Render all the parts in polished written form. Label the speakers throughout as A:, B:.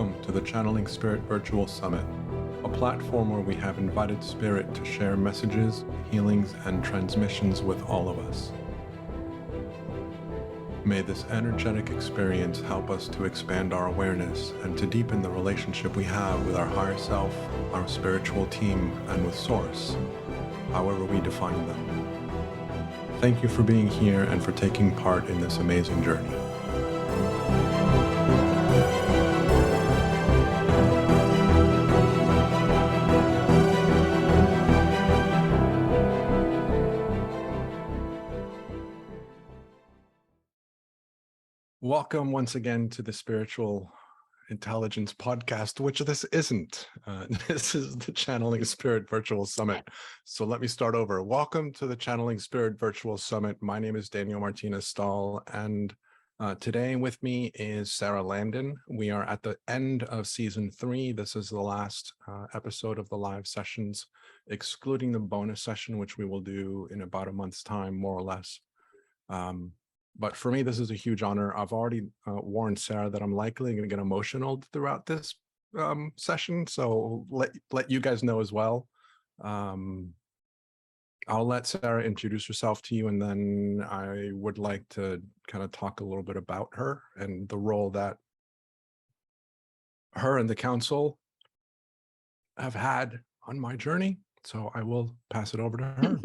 A: Welcome to the Channeling Spirit Virtual Summit, a platform where we have invited Spirit to share messages, healings, and transmissions with all of us. May this energetic experience help us to expand our awareness and to deepen the relationship we have with our higher self, our spiritual team, and with Source, however we define them. Thank you for being here and for taking part in this amazing journey. Welcome once again to the Spiritual Intelligence Podcast, which this isn't. This is the Channeling Spirit Virtual Summit. So let me start over. Welcome to the Channeling Spirit Virtual Summit. My name is Daniel Martinez Stahl, and today with me is Sara Landon. We are at the end of season 3. This is the last episode of the live sessions, excluding the bonus session, which we will do in about a month's time, more or less. But for me, this is a huge honor. I've already warned Sara that I'm likely going to get emotional throughout this session, so let you guys know as well. I'll let Sara introduce herself to you, and then I would like to kind of talk a little bit about her and the role that her and the council have had on my journey. So I will pass it over to her.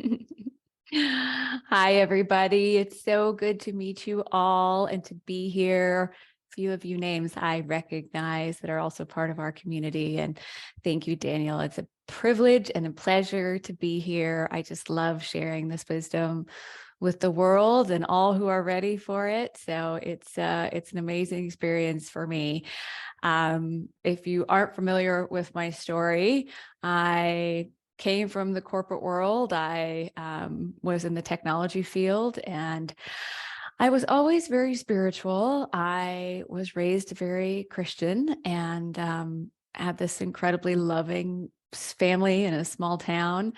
B: Hi, everybody. It's so good to meet you all and to be here. A few of you names I recognize that are also part of our community. And thank you, Daniel. It's a privilege and a pleasure to be here. I just love sharing this wisdom with the world and all who are ready for it. So it's an amazing experience for me. If you aren't familiar with my story, I came from the corporate world. I was in the technology field, and I was always very spiritual. I was raised very Christian and had this incredibly loving family in a small town.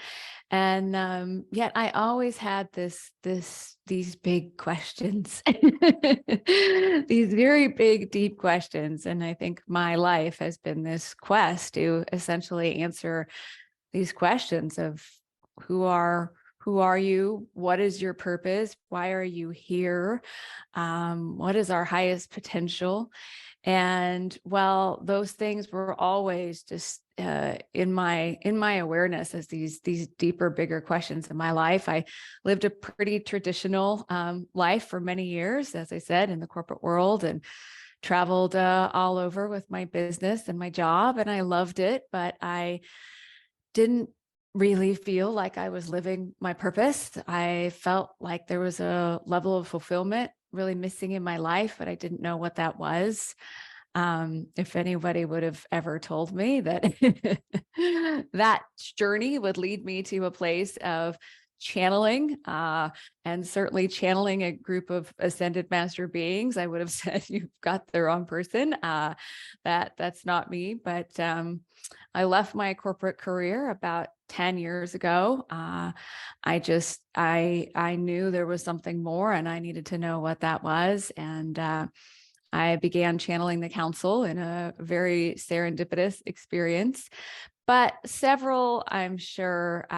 B: And yet I always had these big questions, these very big, deep questions. And I think my life has been this quest to essentially answer these questions of who are you? What is your purpose? Why are you here? What is our highest potential? And while those things were always just in my awareness as these deeper, bigger questions in my life, I lived a pretty traditional life for many years, as I said, in the corporate world, and traveled all over with my business and my job, and I loved it, but I didn't really feel like I was living my purpose. I felt like there was a level of fulfillment really missing in my life, but I didn't know what that was. If anybody would have ever told me that that journey would lead me to a place of channeling, and certainly channeling a group of ascended master beings, I would have said, you've got the wrong person. That's not me. But I left my corporate career about 10 years ago. I knew there was something more, and I needed to know what that was. And I began channeling the council in a very serendipitous experience, but several, I'm sure,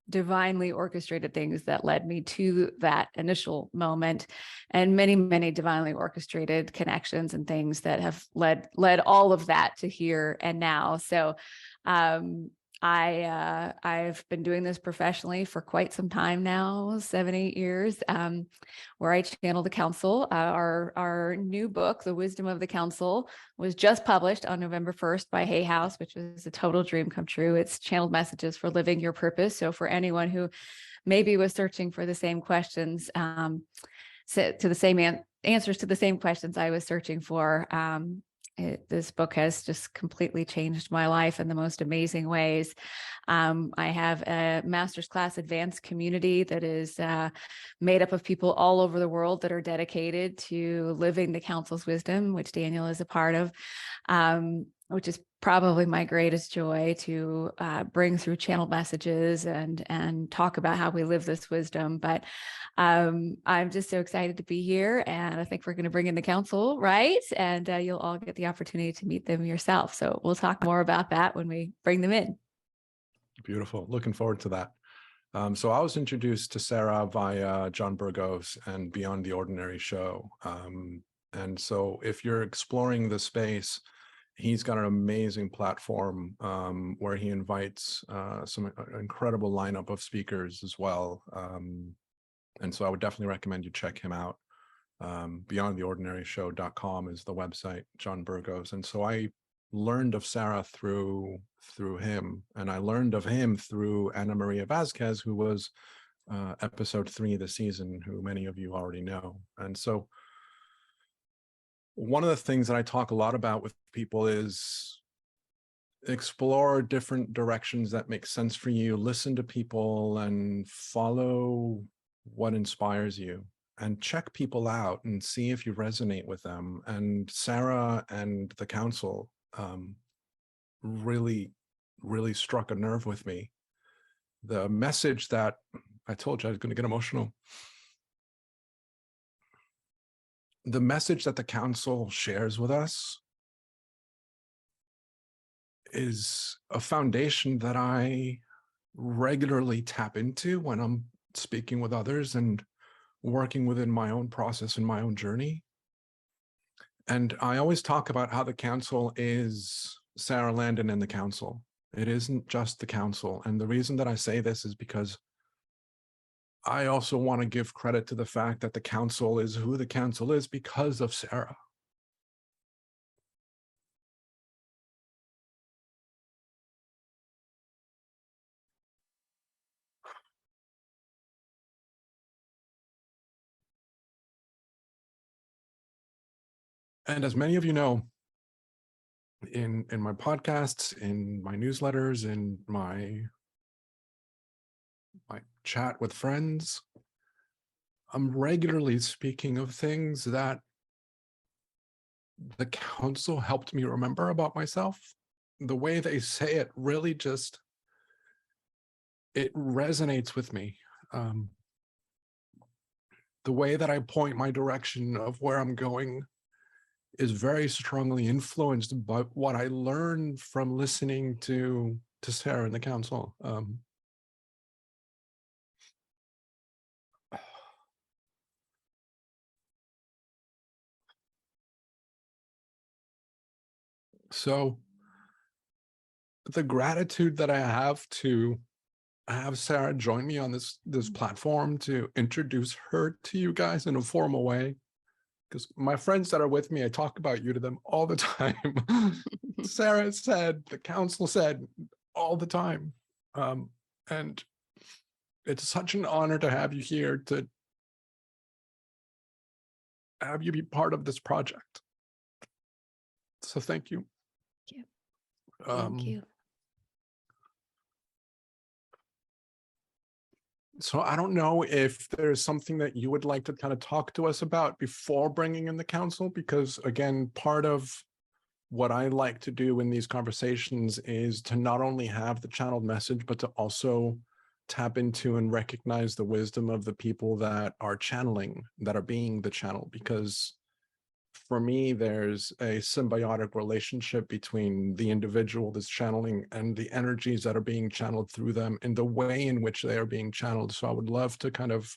B: divinely orchestrated things that led me to that initial moment, and many, many divinely orchestrated connections and things that have led all of that to here and now. So I've been doing this professionally for quite some time now, 7-8 years, where I channel the council. Our new book, The Wisdom of the Council, was just published on November 1st by Hay House, which was a total dream come true. It's channeled messages for living your purpose. So for anyone who maybe was searching for the same questions, answers to the same questions I was searching for, this book has just completely changed my life in the most amazing ways. I have a master's class advanced community that is made up of people all over the world that are dedicated to living the council's wisdom, which Daniel is a part of. which is probably my greatest joy, to bring through channel messages and talk about how we live this wisdom. But I'm just so excited to be here, and I think we're going to bring in the council, right? And you'll all get the opportunity to meet them yourself. So we'll talk more about that when we bring them in.
A: Beautiful. Looking forward to that. So I was introduced to Sara via John Burgos and Beyond the Ordinary show. And so if you're exploring the space, he's got an amazing platform where he invites some incredible lineup of speakers as well. And so I would definitely recommend you check him out. Beyondtheordinaryshow.com is the website, John Burgos. And so I learned of Sara through him, and I learned of him through Ana Maria Vasquez, who was episode 3 of the season, who many of you already know. And so one of the things that I talk a lot about with people is explore different directions that make sense for you, listen to people and follow what inspires you, and check people out and see if you resonate with them. And Sara and the council really struck a nerve with me. The message that I told you I was going to get emotional. The message that the council shares with us is a foundation that I regularly tap into when I'm speaking with others and working within my own process and my own journey. And I always talk about how the council is Sara Landon and the council. It isn't just the council. And the reason that I say this is because I also want to give credit to the fact that the council is who the council is because of Sara. And as many of you know, in my podcasts, in my newsletters, in my chat with friends, I'm regularly speaking of things that the council helped me remember about myself. The way they say it really just, it resonates with me. The way that I point my direction of where I'm going is very strongly influenced by what I learned from listening to Sara and the council. So the gratitude that I have to have Sara join me on this platform to introduce her to you guys in a formal way, because my friends that are with me, I talk about you to them all the time. Sara said, the council said, all the time. And it's such an honor to have you here, to have you be part of this project. So thank you.
B: Thank you. Thank you.
A: So I don't know if there's something that you would like to kind of talk to us about before bringing in the council, because again, part of what I like to do in these conversations is to not only have the channeled message, but to also tap into and recognize the wisdom of the people that are channeling, that are being the channel. Because for me, there's a symbiotic relationship between the individual that's channeling and the energies that are being channeled through them in the way in which they are being channeled. So I would love to kind of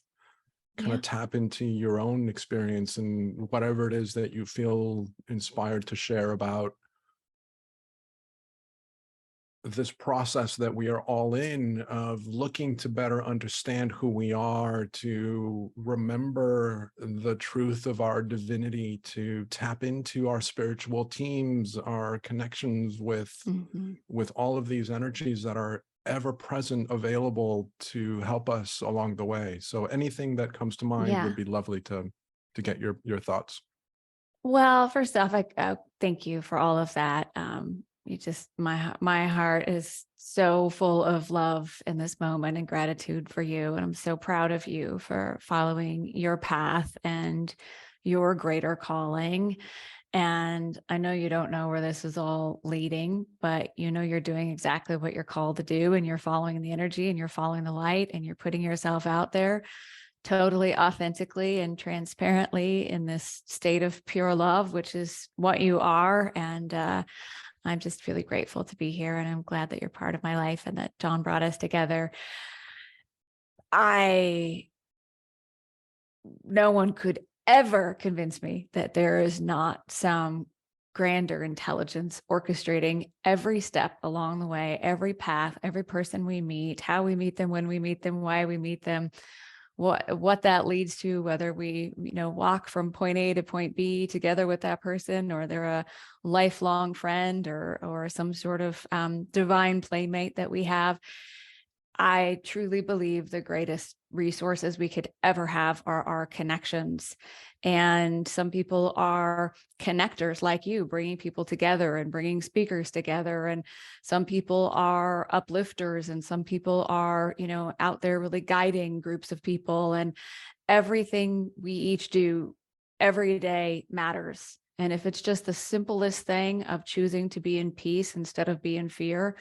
A: tap into your own experience and whatever it is that you feel inspired to share about this process that we are all in, of looking to better understand who we are, to remember the truth of our divinity, to tap into our spiritual teams, our connections with all of these energies that are ever present, available to help us along the way. So anything that comes to mind would be lovely to get your thoughts.
B: Well, first off, I thank you for all of that. You just, my heart is so full of love in this moment and gratitude for you. And I'm so proud of you for following your path and your greater calling. And I know you don't know where this is all leading, but you know you're doing exactly what you're called to do, and you're following the energy, and you're following the light, and you're putting yourself out there totally authentically and transparently in this state of pure love, which is what you are. And I'm just really grateful to be here, and I'm glad that you're part of my life and that John brought us together. No one could ever convince me that there is not some grander intelligence orchestrating every step along the way, every path, every person we meet, how we meet them, when we meet them, why we meet them, what that leads to, whether we, walk from point A to point B together with that person, or they're a lifelong friend, or some sort of divine playmate that we have. I truly believe the greatest resources we could ever have are our connections. And some people are connectors like you, bringing people together and bringing speakers together. And some people are uplifters, and some people are, out there really guiding groups of people. And everything we each do every day matters. And if it's just the simplest thing of choosing to be in peace instead of be in fear,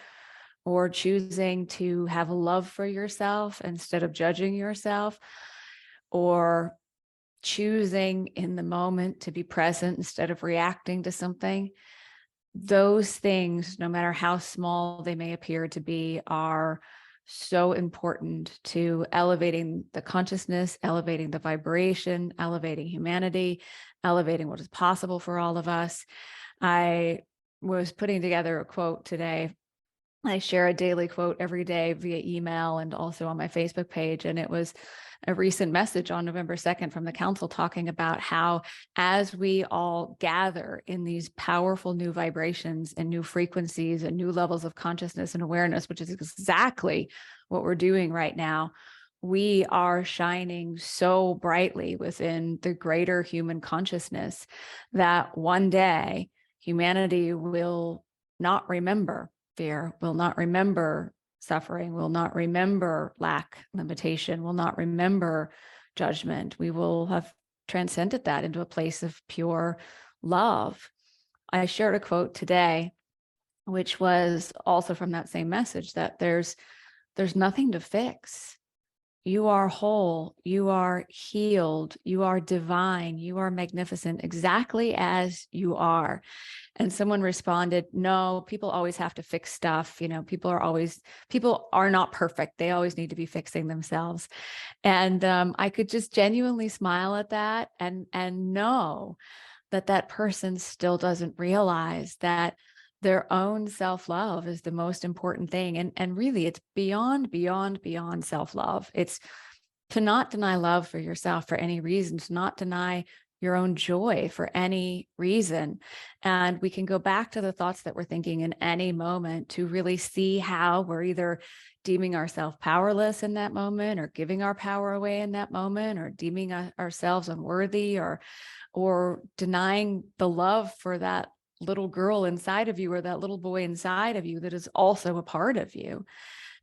B: or choosing to have love for yourself instead of judging yourself, or choosing in the moment to be present instead of reacting to something, those things, no matter how small they may appear to be, are so important to elevating the consciousness, elevating the vibration, elevating humanity, elevating what is possible for all of us. I was putting together a quote today. I share a daily quote every day via email and also on my Facebook page. And it was a recent message on November 2nd from the council talking about how, as we all gather in these powerful new vibrations and new frequencies and new levels of consciousness and awareness, which is exactly what we're doing right now, we are shining so brightly within the greater human consciousness that one day humanity will not remember fear, will not remember suffering, will not remember lack, limitation, will not remember judgment. We will have transcended that into a place of pure love. I shared a quote today, which was also from that same message, that there's nothing to fix. You are whole, you are healed, you are divine, you are magnificent, exactly as you are. And someone responded, no, people always have to fix stuff. People are not perfect. They always need to be fixing themselves. And I could just genuinely smile at that and know that person still doesn't realize that their own self-love is the most important thing. And really, it's beyond self-love. It's to not deny love for yourself for any reason, to not deny your own joy for any reason. And we can go back to the thoughts that we're thinking in any moment to really see how we're either deeming ourselves powerless in that moment, or giving our power away in that moment, or deeming ourselves unworthy, or denying the love for that little girl inside of you, or that little boy inside of you that is also a part of you.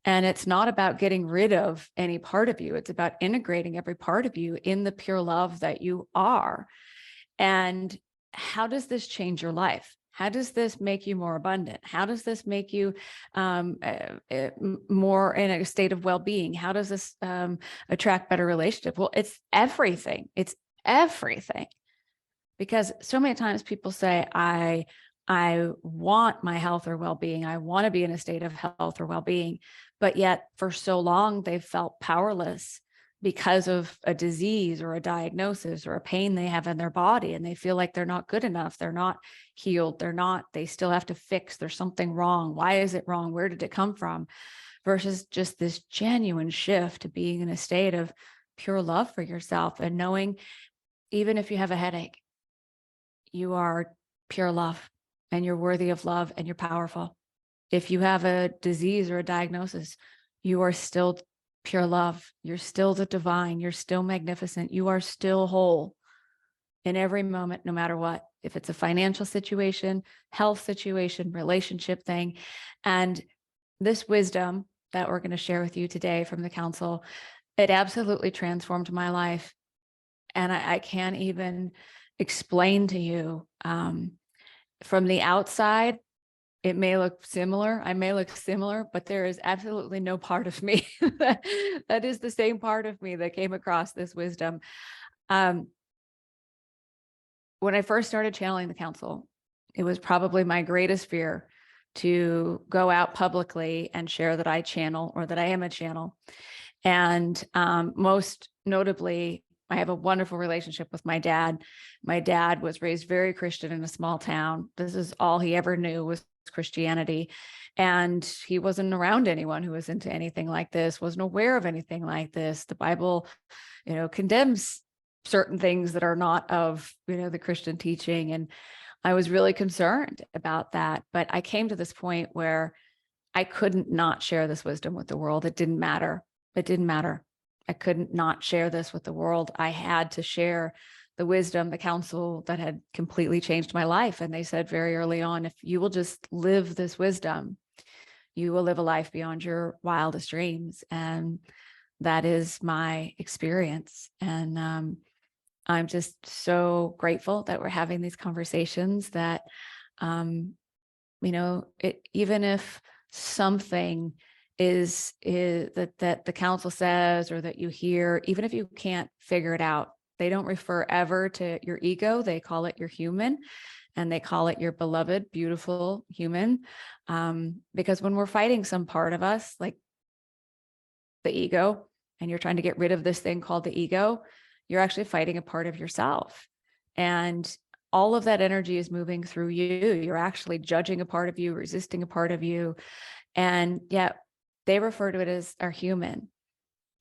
B: And it's not about getting rid of any part of you. It's about integrating every part of you in the pure love that you are. And how does this change your life? How does this make you more abundant? How does this make you more in a state of well-being? How does this attract better relationship? Well, it's everything. It's everything. Because so many times people say, I want my health or well-being. I want to be in a state of health or well-being. But yet for so long, they've felt powerless because of a disease or a diagnosis or a pain they have in their body. And they feel like they're not good enough. They're not healed. They still have to fix. There's something wrong. Why is it wrong? Where did it come from? Versus just this genuine shift to being in a state of pure love for yourself and knowing, even if you have a headache, you are pure love and you're worthy of love and you're powerful. If you have a disease or a diagnosis, you are still pure love. You're still the divine. You're still magnificent. You are still whole in every moment, no matter what. If it's a financial situation, health situation, relationship thing. And this wisdom that we're going to share with you today from the council, it absolutely transformed my life. And I can't even explain to you. From the outside, it may look similar. I may look similar, but there is absolutely no part of me that is the same part of me that came across this wisdom. When I first started channeling the council, it was probably my greatest fear to go out publicly and share that I channel or that I am a channel. And most notably, I have a wonderful relationship with my dad. My dad was raised very Christian in a small town. This is all he ever knew was Christianity. And he wasn't around anyone who was into anything like this, wasn't aware of anything like this. The Bible, condemns certain things that are not of, the Christian teaching. And I was really concerned about that. But I came to this point where I couldn't not share this wisdom with the world. It didn't matter. It didn't matter. I couldn't not share this with the world. I had to share the wisdom, the counsel that had completely changed my life. And they said very early on, if you will just live this wisdom, you will live a life beyond your wildest dreams. And that is my experience. And I'm just so grateful that we're having these conversations that, even if something is that the council says or that you hear, even if you can't figure it out, they don't refer ever to your ego. They call it your human, and they call it your beloved, beautiful human. Because when we're fighting some part of us, like the ego, and you're trying to get rid of this thing called the ego, you're actually fighting a part of yourself. And all of that energy is moving through you. You're actually judging a part of you, resisting a part of you. And yet they refer to it as our human.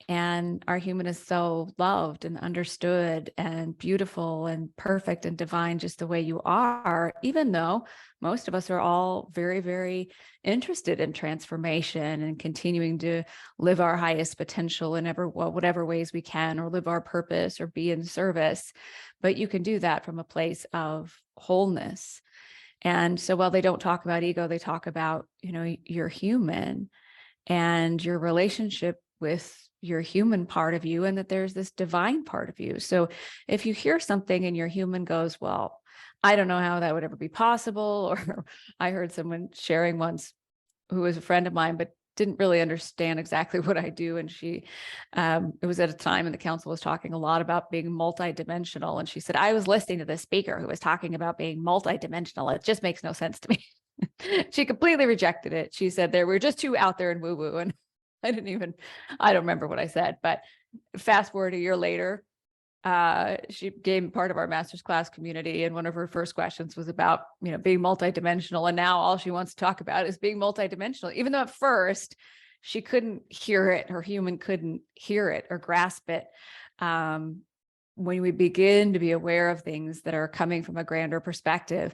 B: And our human is so loved and understood and beautiful and perfect and divine just the way you are, even though most of us are all very, very interested in transformation and continuing to live our highest potential in whatever ways we can, or live our purpose or be in service. But you can do that from a place of wholeness. And so while they don't talk about ego, they talk about, your human and your relationship with your human part of you, and that there's this divine part of you. So if you hear something and your human goes, well, I don't know how that would ever be possible. Or I heard someone sharing once who was a friend of mine, but didn't really understand exactly what I do. And she, it was at a time and the council was talking a lot about being multidimensional. And she said, I was listening to this speaker who was talking about being multidimensional. It just makes no sense to me. She completely rejected it. She said there were just too out there and woo woo. And I don't remember what I said, but fast forward a year later, she became part of our master's class community. And one of her first questions was about, being multidimensional. And now all she wants to talk about is being multidimensional, even though at first she couldn't hear it. Her human couldn't hear it or grasp it. When we begin to be aware of things that are coming from a grander perspective,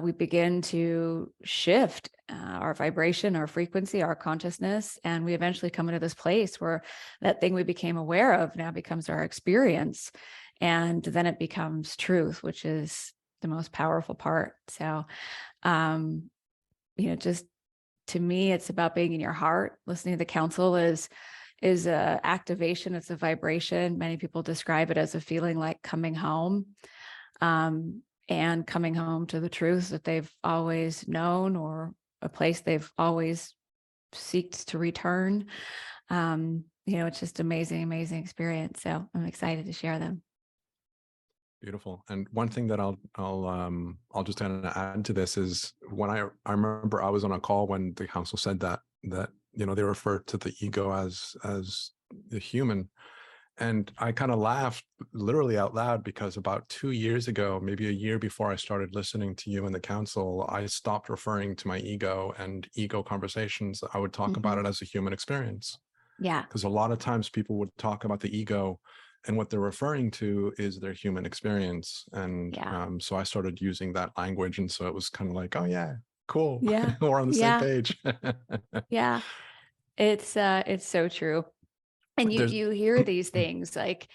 B: we begin to shift our vibration, our frequency, our consciousness, and we eventually come into this place where that thing we became aware of now becomes our experience, and then it becomes truth, which is the most powerful part. So, just to me, it's about being in your heart. Listening to the council is a activation. It's a vibration. Many people describe it as a feeling like coming home. And coming home to the truths that they've always known, or a place they've always seeked to return. It's just amazing, amazing experience. So I'm excited to share them.
A: Beautiful. And one thing that I'll just kind of add to this is when I remember I was on a call when the council said that they referred to the ego as the human. And I kind of laughed literally out loud, because about 2 years ago, maybe a year before I started listening to you in the council, I stopped referring to my ego and ego conversations. I would talk about it as a human experience.
B: Yeah.
A: Because a lot of times people would talk about the ego, and what they're referring to is their human experience. And so I started using that language. And so it was kind of like, oh yeah, cool.
B: Yeah.
A: We're on the same page.
B: Yeah. It's so true. And you hear these things like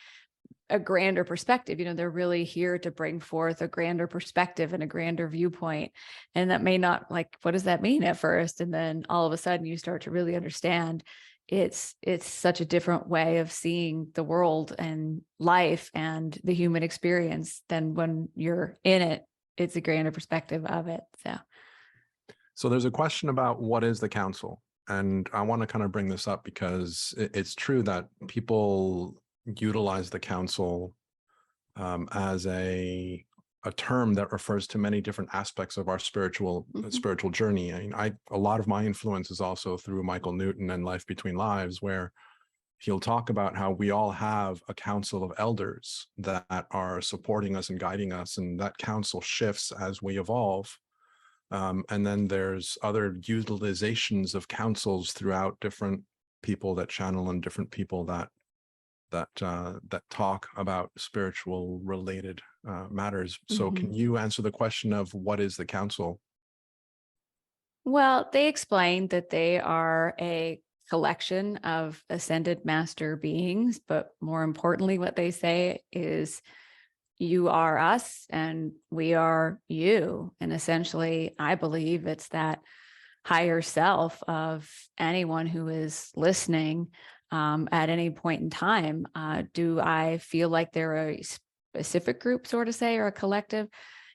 B: a grander perspective, they're really here to bring forth a grander perspective and a grander viewpoint. And that may not, like, what does that mean at first? And then all of a sudden you start to really understand it's such a different way of seeing the world and life and the human experience than when you're in it. It's a grander perspective of it.
A: So there's a question about what is the council? And I want to kind of bring this up because it's true that people utilize the council as a term that refers to many different aspects of our spiritual journey. I mean, a lot of my influence is also through Michael Newton and Life Between Lives, where he'll talk about how we all have a council of elders that are supporting us and guiding us, and that council shifts as we evolve. And then there's other utilizations of councils throughout different people that channel and different people that talk about spiritual related matters. So can you answer the question of what is the council?
B: Well, they explained that they are a collection of ascended master beings, but more importantly, what they say is you are us and we are you. And essentially, I believe it's that higher self of anyone who is listening at any point in time. Do I feel like they're a specific group, sort of say, or a collective?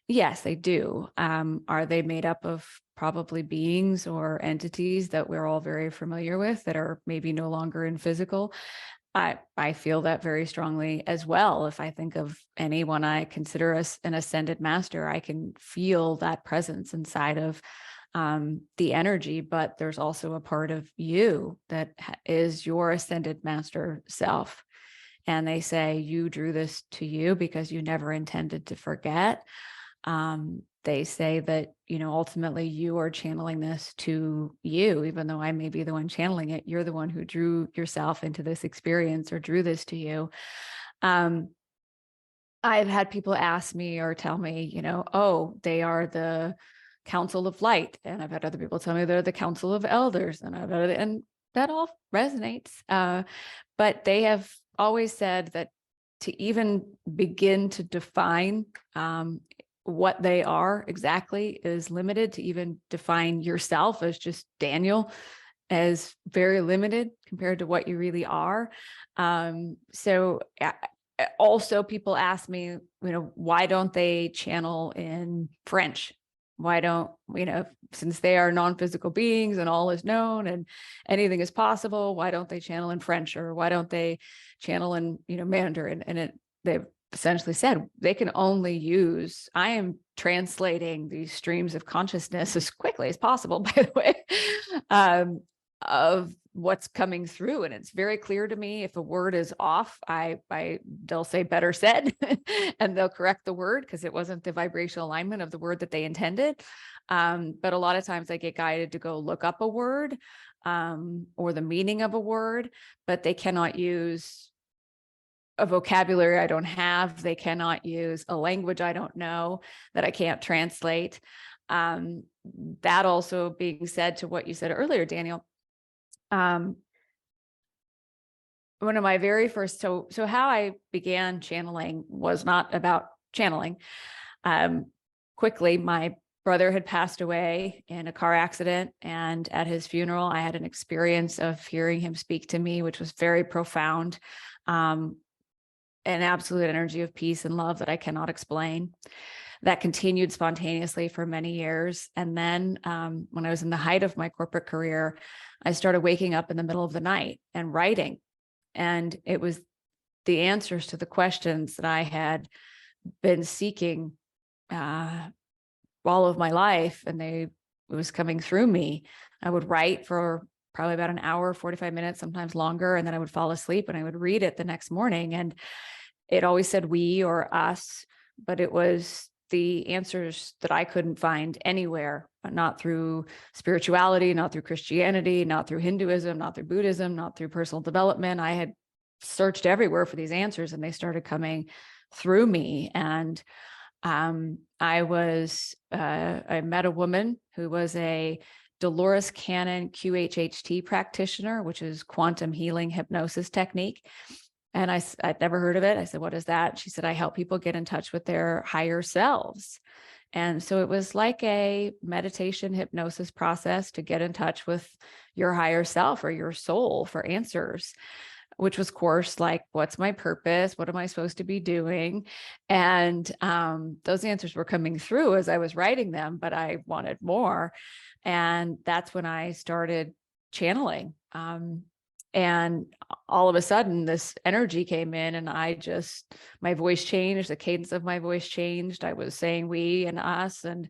B: Yes, they do. Are they made up of probably beings or entities that we're all very familiar with that are maybe no longer in physical? I feel that very strongly as well. If I think of anyone I consider as an ascended master, I can feel that presence inside of the energy, but there's also a part of you that is your ascended master self. And they say you drew this to you because you never intended to forget. They say that, ultimately you are channeling this to you, even though I may be the one channeling it, you're the one who drew yourself into this experience or drew this to you. I've had people ask me or tell me, oh, they are the Council of Light. And I've had other people tell me they're the Council of Elders. And that all resonates. But they have always said that to even begin to define what they are exactly is limited. To even define yourself as just Daniel as very limited compared to what you really are. So also people ask me, why don't they channel in French? Why don't, since they are non-physical beings and all is known and anything is possible, why don't they channel in French, or why don't they channel in, Mandarin? And they've essentially said they can only use, I am translating these streams of consciousness as quickly as possible, by the way, of what's coming through. And it's very clear to me if a word is off, they'll say better said, and they'll correct the word because it wasn't the vibrational alignment of the word that they intended. But a lot of times I get guided to go look up a word or the meaning of a word, but they cannot use a vocabulary I don't have. They cannot use a language I don't know that I can't translate. That also being said to what you said earlier, Daniel, one of my very first, so how I began channeling was not about channeling. Quickly, my brother had passed away in a car accident, and at his funeral, I had an experience of hearing him speak to me, which was very profound. An absolute energy of peace and love that I cannot explain. That continued spontaneously for many years. And then when I was in the height of my corporate career, I started waking up in the middle of the night and writing. And it was the answers to the questions that I had been seeking all of my life. And it was coming through me. I would write for probably about an hour, 45 minutes, sometimes longer. And then I would fall asleep and I would read it the next morning. And it always said we or us, but it was the answers that I couldn't find anywhere, not through spirituality, not through Christianity, not through Hinduism, not through Buddhism, not through personal development. I had searched everywhere for these answers and they started coming through me. And I met a woman who was a Dolores Cannon QHHT practitioner, which is quantum healing hypnosis technique. And I'd never heard of it. I said, what is that? She said, I help people get in touch with their higher selves. And so it was like a meditation hypnosis process to get in touch with your higher self or your soul for answers, which was, of course, like, what's my purpose? What am I supposed to be doing? And those answers were coming through as I was writing them, but I wanted more. And that's when I started channeling. And all of a sudden, this energy came in, and my voice changed, the cadence of my voice changed. I was saying we and us, and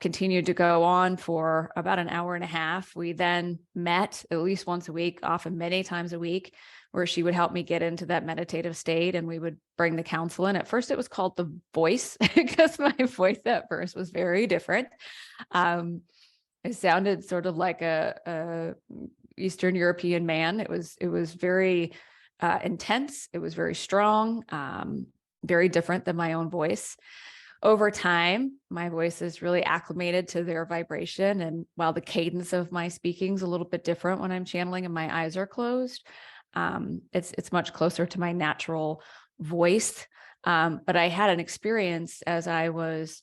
B: continued to go on for about an hour and a half. We then met at least once a week, often many times a week, where she would help me get into that meditative state, and we would bring the counsel in. At first, it was called the voice because my voice at first was very different. It sounded sort of like a Eastern European man. It was very intense. It was very strong, very different than my own voice. Over time, my voice is really acclimated to their vibration. And while the cadence of my speaking is a little bit different when I'm channeling and my eyes are closed, it's much closer to my natural voice. But I had an experience as I was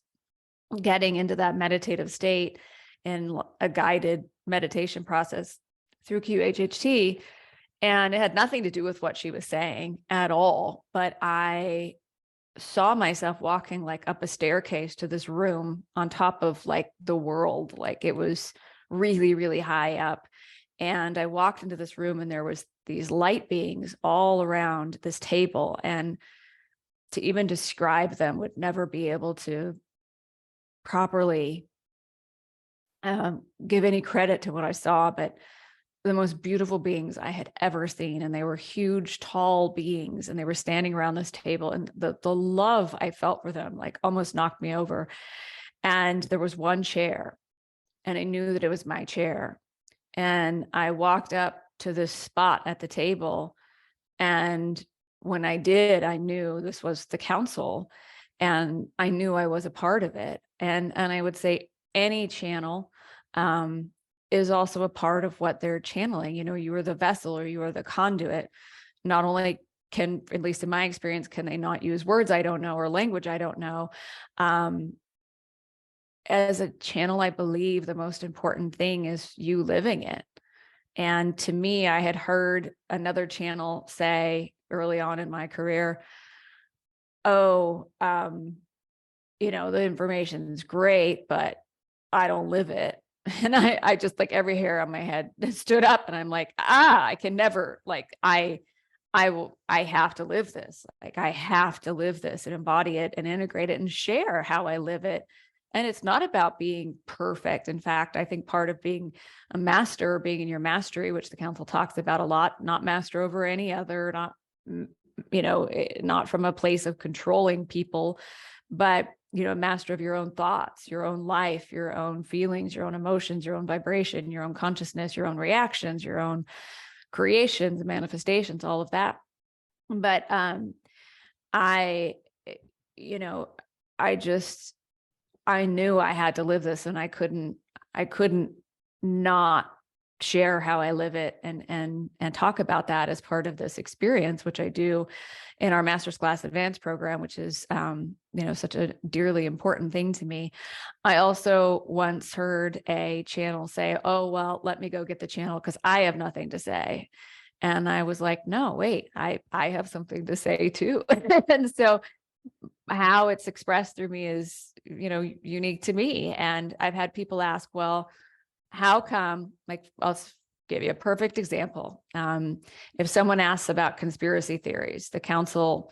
B: getting into that meditative state in a guided meditation process through QHHT. And it had nothing to do with what she was saying at all. But I saw myself walking like up a staircase to this room on top of like the world. Like it was really, really high up. And I walked into this room, and there was these light beings all around this table. And to even describe them would never be able to properly give any credit to what I saw, but the most beautiful beings I had ever seen. And they were huge, tall beings, and they were standing around this table, and the love I felt for them like almost knocked me over. And there was one chair, and I knew that it was my chair. And I walked up to this spot at the table. And when I did, I knew this was the council, and I knew I was a part of it. And I would say any channel is also a part of what they're channeling. You know, you are the vessel, or you are the conduit. Not only can, at least in my experience, can they not use words I don't know or language I don't know. As a channel, I believe the most important thing is you living it. And to me, I had heard another channel say early on in my career, oh, you know, the information is great, but I don't live it. And I just, like, every hair on my head stood up, and I'm like, I can never, like, I have to live this. Like, I have to live this and embody it and integrate it and share how I live it. And it's not about being perfect. In fact, I think part of being a master, being in your mastery, which the council talks about a lot, not master over any other, not, you know, not from a place of controlling people, but, you know, master of your own thoughts, your own life, your own feelings, your own emotions, your own vibration, your own consciousness, your own reactions, your own creations, manifestations, all of that. But I, you know, I knew I had to live this, and I couldn't not share how I live it and talk about that as part of this experience, which I do in our Master's Class Advanced program, which is, you know, such a dearly important thing to me. I also once heard a channel say, oh, well, let me go get the channel because I have nothing to say. And I was like, no, wait, I have something to say too. And so how it's expressed through me is, you know, unique to me. And I've had people ask, well, how come, like, I'll give you a perfect example. If someone asks about conspiracy theories, the council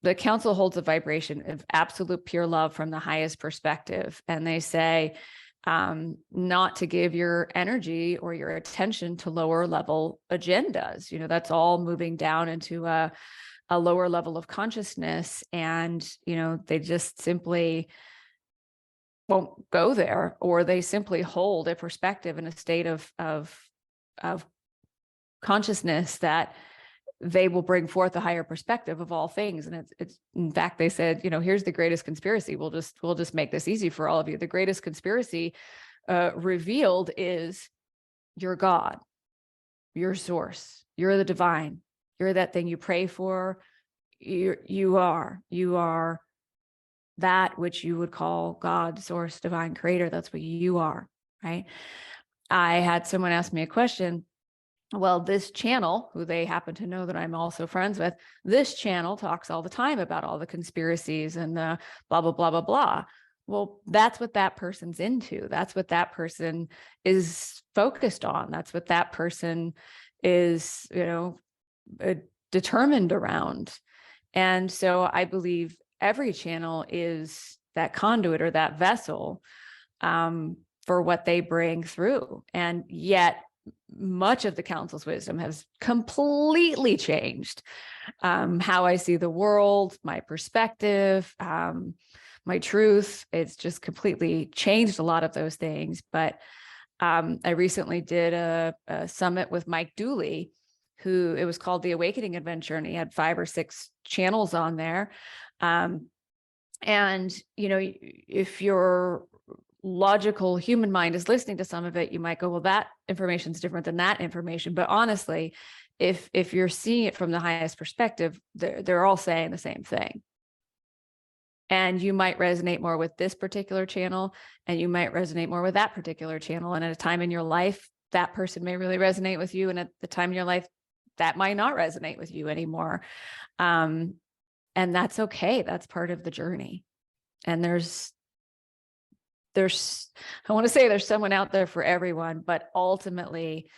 B: holds a vibration of absolute pure love from the highest perspective. And they say, not to give your energy or your attention to lower level agendas. You know, that's all moving down into a lower level of consciousness. And, you know, they just simply won't go there, or they simply hold a perspective in a state of consciousness that they will bring forth a higher perspective of all things. And it's in fact, they said, you know, here's the greatest conspiracy. We'll just make this easy for all of you. The greatest conspiracy revealed is your God, your source, you're the divine, you're that thing you pray for. You are that which you would call God, source, divine, creator. That's what you are, right? I had someone ask me a question. Well, this channel, who they happen to know that I'm also friends with, this channel talks all the time about all the conspiracies and the blah, blah, blah, blah, blah. Well, that's what that person's into. That's what that person is focused on. That's what that person is, determined around. And so I believe every channel is that conduit or that vessel for what they bring through. And yet much of the council's wisdom has completely changed how I see the world, my perspective, my truth. It's just completely changed a lot of those things. But I recently did a summit with Mike Dooley, who it was called the Awakening Adventure, and he had 5 or 6 channels on there. And, if your logical human mind is listening to some of it, you might go, well, that information is different than that information. But honestly, if you're seeing it from the highest perspective, they're all saying the same thing. And you might resonate more with this particular channel, and you might resonate more with that particular channel. And at a time in your life, that person may really resonate with you. And at the time in your life, that might not resonate with you anymore. And that's okay. That's part of the journey. And there's, I want to say there's someone out there for everyone, but ultimately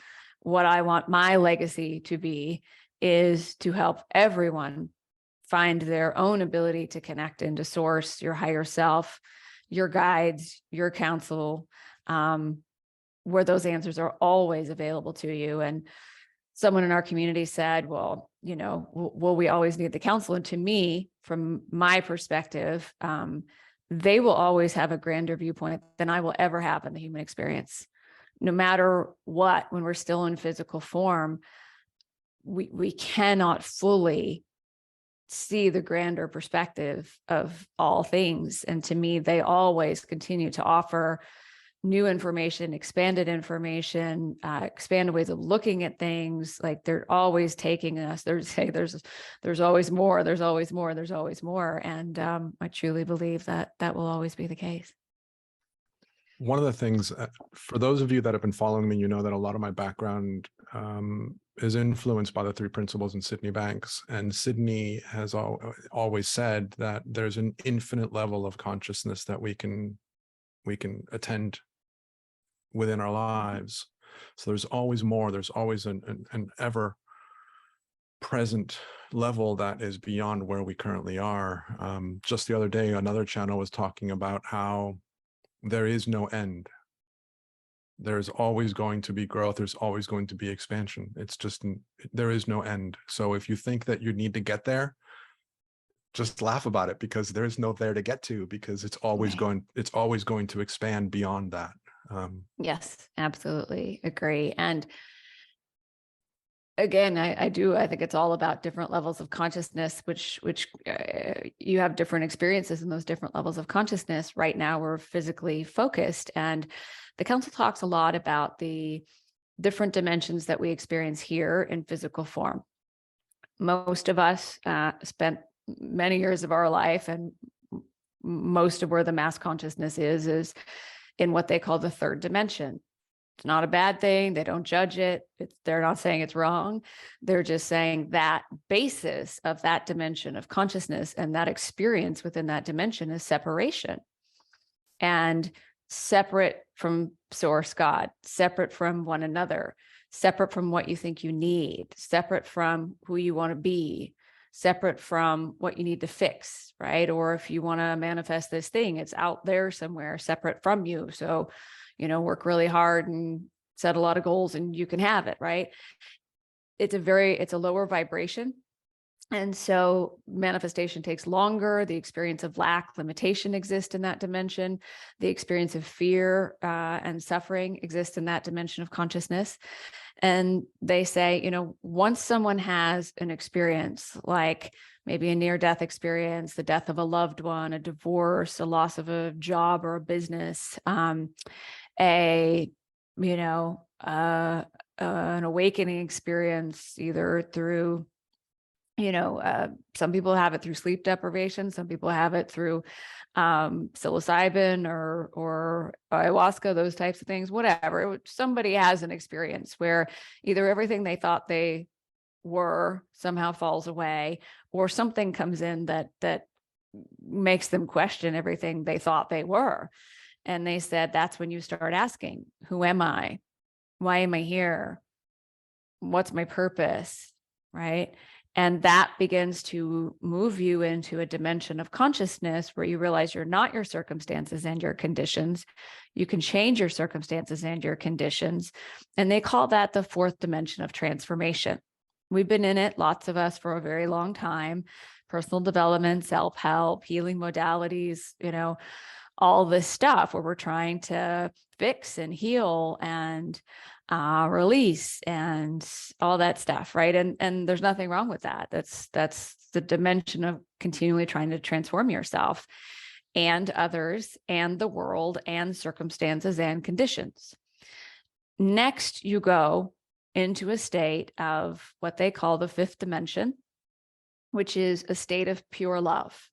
B: what I want my legacy to be is to help everyone find their own ability to connect into source, your higher self, your guides, your counsel, where those answers are always available to you. And someone in our community said, well, will we always need the counsel? And to me, from my perspective, they will always have a grander viewpoint than I will ever have in the human experience. No matter what, when we're still in physical form, we cannot fully see the grander perspective of all things. And to me, they always continue to offer new information, expanded information, expanded ways of looking at things. Like they're always taking us. There's always more, there's always more, there's always more. And I truly believe that will always be the case.
A: One of the things, for those of you that have been following me, you know that a lot of my background is influenced by the 3 principles in Sydney Banks. And Sydney has always said that there's an infinite level of consciousness that we can attend within our lives. So there's always more. There's always an ever present level that is beyond where we currently are. Just the other day, another channel was talking about how there is no end. There's always going to be growth. There's always going to be expansion. It's just, there is no end. So if you think that you need to get there, just laugh about it, because there's no there to get to, because it's always going to expand beyond that.
B: Yes, absolutely agree. And again, I think it's all about different levels of consciousness, which you have different experiences in those different levels of consciousness. Right now, we're physically focused, and the council talks a lot about the different dimensions that we experience here in physical form. Most of us spent many years of our life, and most of where the mass consciousness is in what they call the 3rd dimension. It's not a bad thing. They don't judge it. They're not saying it's wrong. They're just saying that basis of that dimension of consciousness and that experience within that dimension is separation, and separate from source God, separate from one another, separate from what you think you need, separate from who you want to be, separate from what you need to fix, right? Or if you want to manifest this thing, it's out there somewhere, separate from you. So, work really hard and set a lot of goals and you can have it, right? It's a lower vibration. And so manifestation takes longer. The experience of lack, limitation exists in that dimension. The experience of fear and suffering exists in that dimension of consciousness. And they say, once someone has an experience, like maybe a near-death experience, the death of a loved one, a divorce, a loss of a job or a business, an awakening experience, either through some people have it through sleep deprivation. Some people have it through psilocybin or ayahuasca, those types of things, whatever. Somebody has an experience where either everything they thought they were somehow falls away, or something comes in that makes them question everything they thought they were. And they said, that's when you start asking, who am I? Why am I here? What's my purpose? Right? And that begins to move you into a dimension of consciousness where you realize you're not your circumstances and your conditions. You can change your circumstances and your conditions. And they call that the fourth dimension of transformation. We've been in it, lots of us, for a very long time. Personal development, self-help, healing modalities, all this stuff where we're trying to fix and heal and release and all that stuff, right? And there's nothing wrong with that. That's the dimension of continually trying to transform yourself and others and the world and circumstances and conditions. Next, you go into a state of what they call the fifth dimension, which is a state of pure love.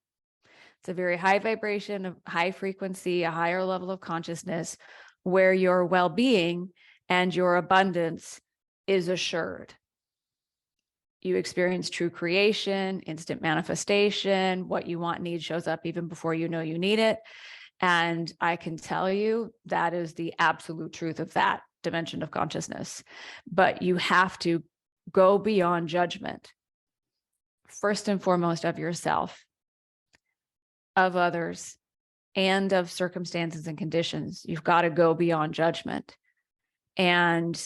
B: It's a very high vibration, a high frequency, a higher level of consciousness where your well-being and your abundance is assured. You experience true creation, instant manifestation. What you want, need shows up even before you know you need it. And I can tell you that is the absolute truth of that dimension of consciousness. But you have to go beyond judgment, first and foremost of yourself, of others, and of circumstances and conditions. You've got to go beyond judgment. And,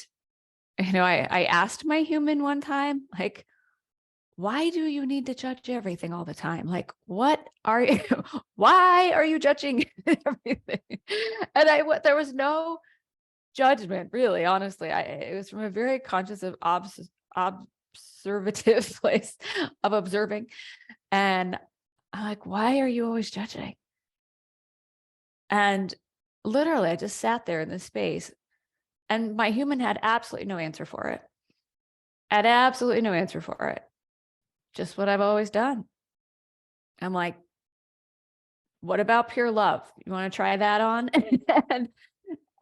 B: I asked my human one time, like, why do you need to judge everything all the time? Like, why are you judging everything? And there was no judgment, really, honestly. It was from a very conscious of observative place of observing. And I'm like, why are you always judging? And literally, I just sat there in this space, and my human had absolutely no answer for it. Had absolutely no answer for it. Just what I've always done. I'm like, what about pure love? You want to try that on?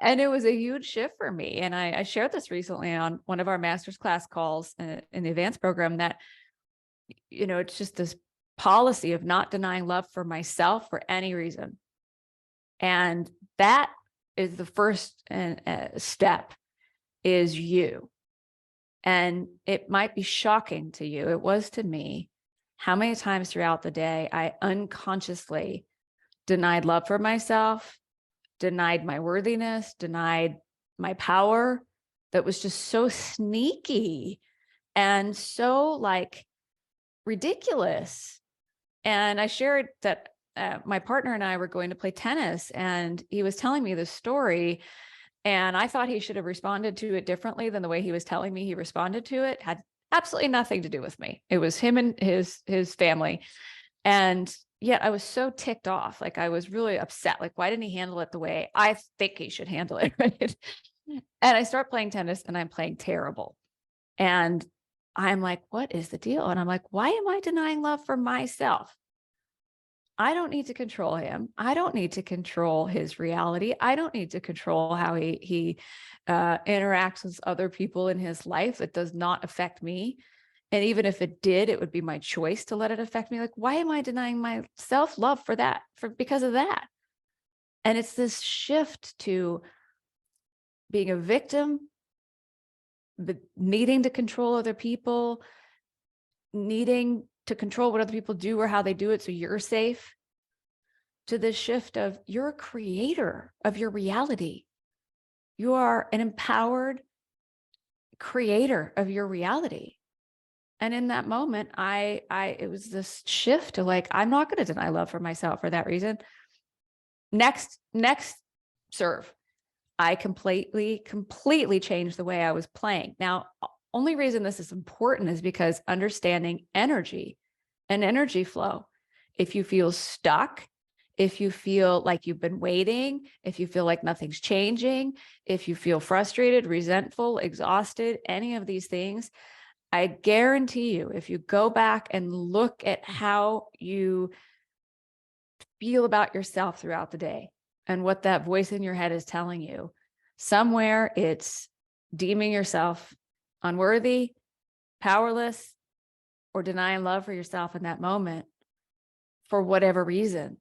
B: and it was a huge shift for me. And I shared this recently on one of our master's class calls in the advanced program that, it's just this policy of not denying love for myself for any reason. And that is the first step, is you. And it might be shocking to you. It was to me, how many times throughout the day I unconsciously denied love for myself, denied my worthiness, denied my power. That was just so sneaky and so ridiculous. And I shared that my partner and I were going to play tennis, and he was telling me this story, and I thought he should have responded to it differently than the way he was telling me he responded to it. Had absolutely nothing to do with me. It was him and his family. And yet I was so ticked off. Like, I was really upset. Like, why didn't he handle it the way I think he should handle it? Right? And I start playing tennis, and I'm playing terrible. And I'm like, what is the deal? And I'm like, why am I denying love for myself? I don't need to control him. I don't need to control his reality. I don't need to control how he interacts with other people in his life. It does not affect me. And even if it did, it would be my choice to let it affect me. Like, why am I denying my self-love because of that? And it's this shift to being a victim, needing to control other people, needing to control what other people do or how they do it so you're safe, to this shift of you're a creator of your reality. You are an empowered creator of your reality. And in that moment, it was this shift to I'm not going to deny love for myself for that reason. Next serve. I completely changed the way I was playing. Now, only reason this is important is because understanding energy and energy flow. If you feel stuck, if you feel like you've been waiting, if you feel like nothing's changing, if you feel frustrated, resentful, exhausted, any of these things, I guarantee you, if you go back and look at how you feel about yourself throughout the day and what that voice in your head is telling you, somewhere it's deeming yourself unworthy, powerless, or denying love for yourself in that moment for whatever reason.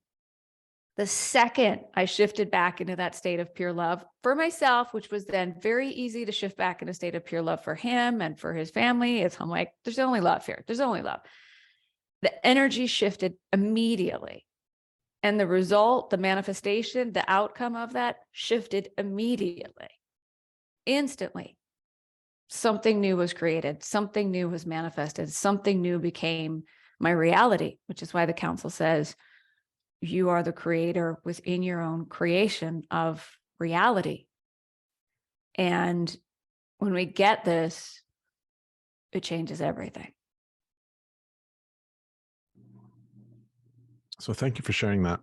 B: The second I shifted back into that state of pure love for myself, which was then very easy to shift back into a state of pure love for him and for his family, I'm like, there's only love here. There's only love. The energy shifted immediately. And the result, the manifestation, the outcome of that shifted immediately, instantly. Something new was created. Something new was manifested. Something new became my reality, which is why the council says, you are the creator within your own creation of reality. And when we get this, it changes everything.
A: So thank you for sharing that.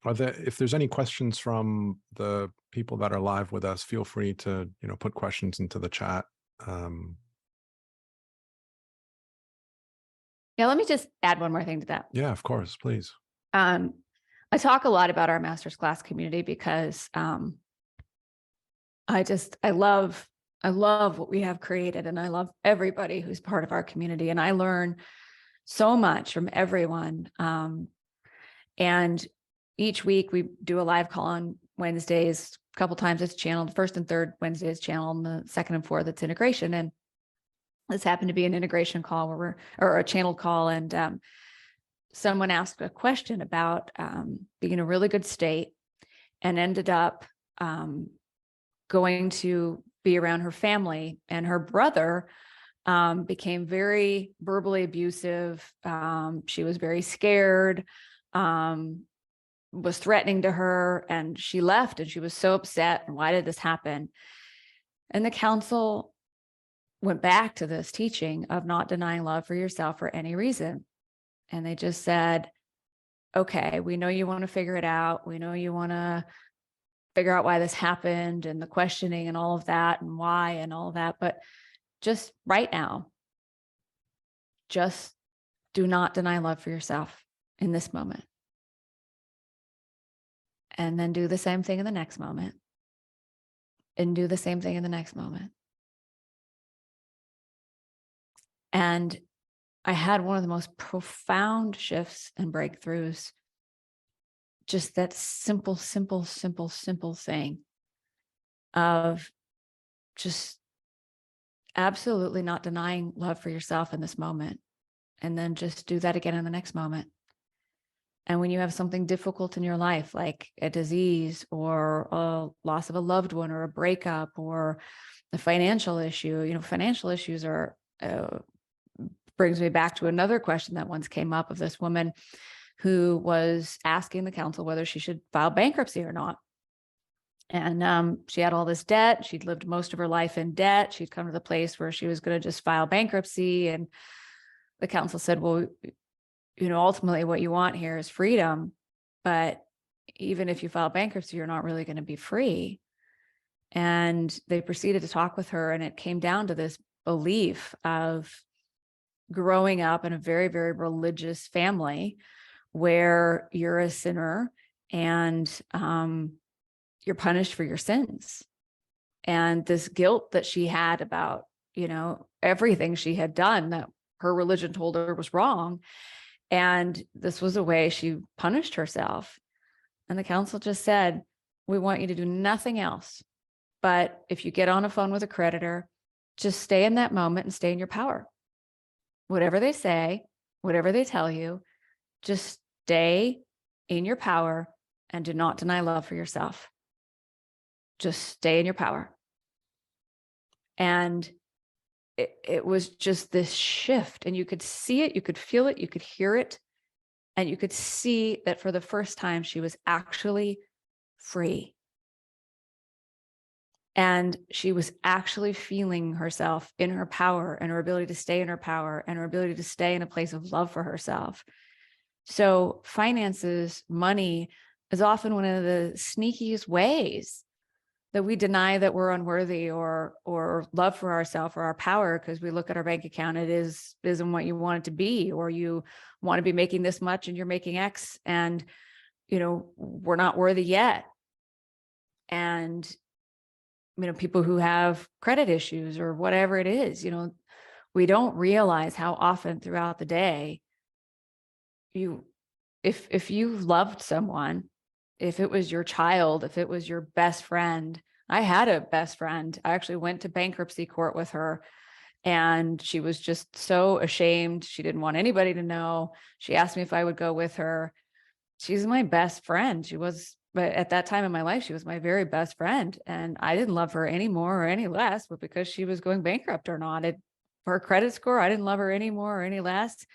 A: If there's any questions from the people that are live with us, feel free to, put questions into the chat.
B: Yeah, let me just add one more thing to that.
A: Yeah, of course, please.
B: I talk a lot about our master's class community because I love what we have created, and I love everybody who's part of our community, and I learn so much from everyone. And each week we do a live call on Wednesdays. A couple times it's channeled. First and third Wednesday is channeled, and the second and fourth it's integration. And this happened to be an integration call or a channeled call, and someone asked a question about being in a really good state and ended up going to be around her family, and her brother became very verbally abusive. She was very scared, was threatening to her, and she left, and she was so upset. And why did this happen? And the council went back to this teaching of not denying love for yourself for any reason. And they just said, okay, we know you want to figure it out. We know you want to figure out why this happened and the questioning and all of that and why and all of that. But just right now, just do not deny love for yourself in this moment. And then do the same thing in the next moment. And do the same thing in the next moment. And I had one of the most profound shifts and breakthroughs. Just that simple thing of just absolutely not denying love for yourself in this moment. And then just do that again in the next moment. And when you have something difficult in your life, like a disease or a loss of a loved one or a breakup or a financial issue, financial issues are, brings me back to another question that once came up of this woman who was asking the council whether she should file bankruptcy or not. And she had all this debt. She'd lived most of her life in debt. She'd come to the place where she was going to just file bankruptcy. And the council said, well, ultimately what you want here is freedom. But even if you file bankruptcy, you're not really going to be free. And they proceeded to talk with her. And it came down to this belief of growing up in a very, very religious family where you're a sinner and you're punished for your sins. And this guilt that she had about, everything she had done that her religion told her was wrong. And this was a way she punished herself. And the council just said, we want you to do nothing else. But if you get on a phone with a creditor, just stay in that moment and stay in your power. Whatever they say, whatever they tell you, just stay in your power and do not deny love for yourself. Just stay in your power. And it was just this shift, and you could see it, you could feel it, you could hear it, and you could see that for the first time, she was actually free. And she was actually feeling herself in her power and her ability to stay in her power and her ability to stay in a place of love for herself. So finances, money is often one of the sneakiest ways that we deny that we're unworthy or love for ourselves or our power because we look at our bank account, isn't what you want it to be, or you want to be making this much and you're making X, and we're not worthy yet. And people who have credit issues or whatever it is, we don't realize how often throughout the day if you loved someone, if it was your child, if it was your best friend. I had a best friend. I actually went to bankruptcy court with her, and she was just so ashamed. She didn't want anybody to know. She asked me if I would go with her. She's my best friend. But at that time in my life, she was my very best friend. And I didn't love her any more or any less, but because she was going bankrupt or not, her credit score, I didn't love her any more or any less.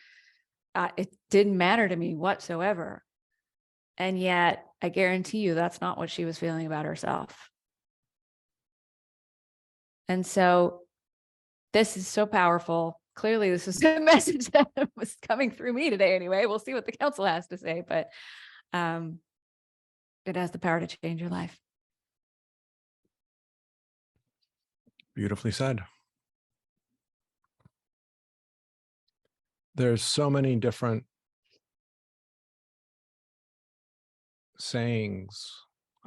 B: It didn't matter to me whatsoever. And yet I guarantee you that's not what she was feeling about herself. And so this is so powerful. Clearly, this is a message that was coming through me today anyway. We'll see what the council has to say, but it has the power to change your life.
A: Beautifully said. There's so many different sayings,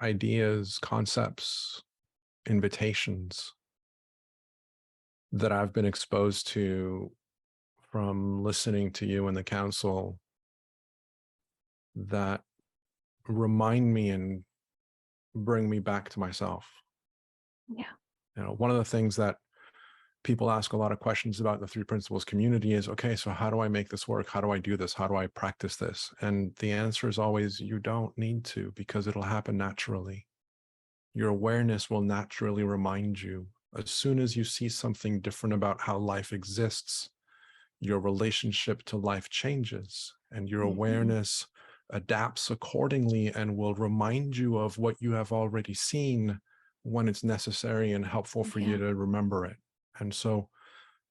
A: ideas, concepts, invitations that I've been exposed to from listening to you and the council that remind me and bring me back to myself.
B: Yeah.
A: One of the things that people ask a lot of questions about the Three Principles community is, okay, so how do I make this work? How do I do this? How do I practice this? And the answer is always, you don't need to, because it'll happen naturally. Your awareness will naturally remind you. As soon as you see something different about how life exists, your relationship to life changes, and your awareness adapts accordingly and will remind you of what you have already seen when it's necessary and helpful for you to remember it. And so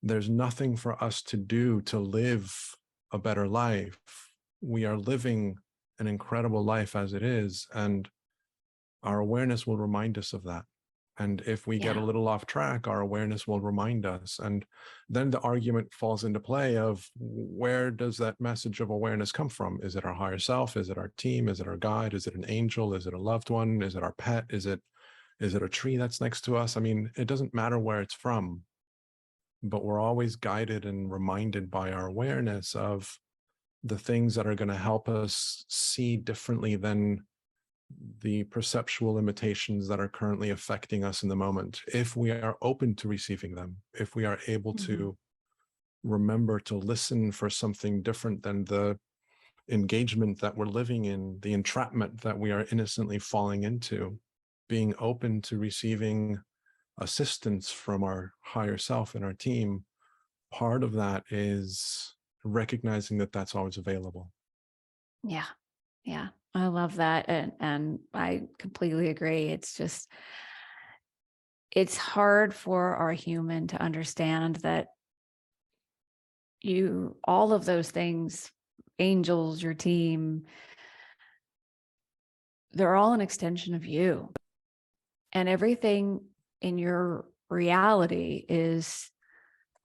A: there's nothing for us to do to live a better life. We are living an incredible life as it is, and our awareness will remind us of that. And if we get a little off track, our awareness will remind us. And then the argument falls into play of, where does that message of awareness come from? Is it our higher self? Is it our team? Is it our guide? Is it an angel? Is it a loved one? Is it our pet? Is it a tree that's next to us? I mean, it doesn't matter where it's from, but we're always guided and reminded by our awareness of the things that are going to help us see differently than the perceptual limitations that are currently affecting us in the moment, if we are open to receiving them, if we are able to remember to listen for something different than the engagement that we're living in, the entrapment that we are innocently falling into, being open to receiving assistance from our higher self and our team. Part of that is recognizing that that's always available.
B: Yeah. I love that. And I completely agree. It's hard for our human to understand that all of those things, angels, your team, they're all an extension of you. And everything in your reality is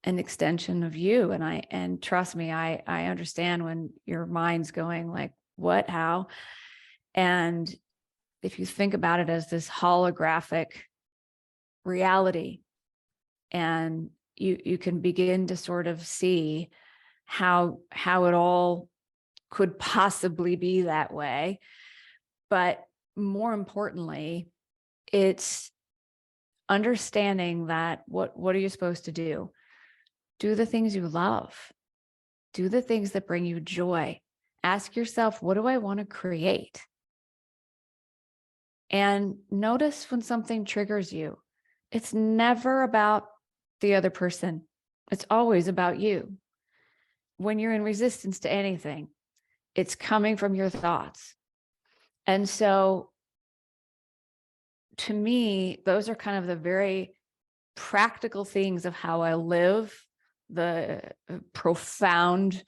B: an extension of you. And trust me, I understand when your mind's going like, what, how? And if you think about it as this holographic reality, and you can begin to sort of see how it all could possibly be that way. But more importantly, it's understanding that what are you supposed to do? Do the things you love. Do the things that bring you joy. Ask yourself, what do I want to create? And notice when something triggers you. It's never about the other person. It's always about you. When you're in resistance to anything, it's coming from your thoughts. And so to me, those are kind of the very practical things of how I live, the profound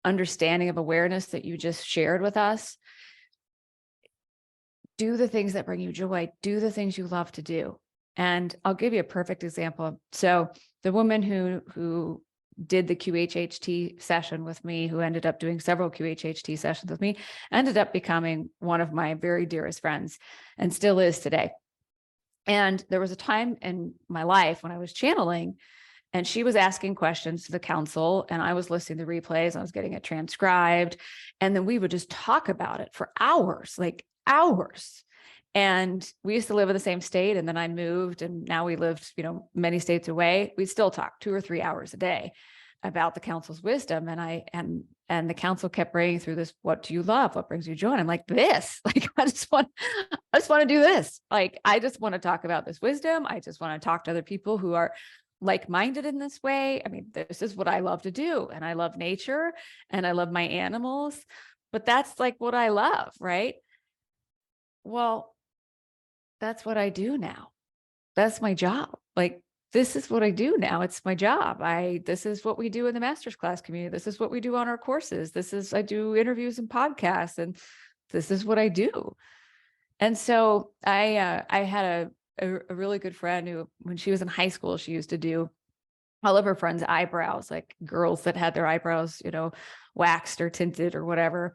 B: understanding of awareness that you just shared with us. do the things that bring you joy, do the things you love to do. And I'll give you a perfect example. So the woman who did the QHHT session with me, who ended up doing several QHHT sessions with me, ended up becoming one of my very dearest friends and still is today. And there was a time in my life when I was channeling and she was asking questions to the council and I was listening to replays. I was getting it transcribed. And then we would just talk about it for hours, like hours. And we used to live in the same state. And then I moved and now we lived, many states away. We still talk 2 or 3 hours a day about the council's wisdom. And the council kept bringing through this, what do you love? What brings you joy? And I'm like, this, like, I just want to do this. Like, I just want to talk about this wisdom. I just want to talk to other people who are like-minded in this way. I mean, this is what I love to do. And I love nature and I love my animals, but that's like what I love. Right. Well, that's what I do now. That's my job. Like, this is what I do now. It's my job. This is what we do in the master's class community. This is what we do on our courses. I do interviews and podcasts, and this is what I do. And so I had a really good friend who, when she was in high school, she used to do all of her friends' eyebrows, like girls that had their eyebrows, waxed or tinted or whatever.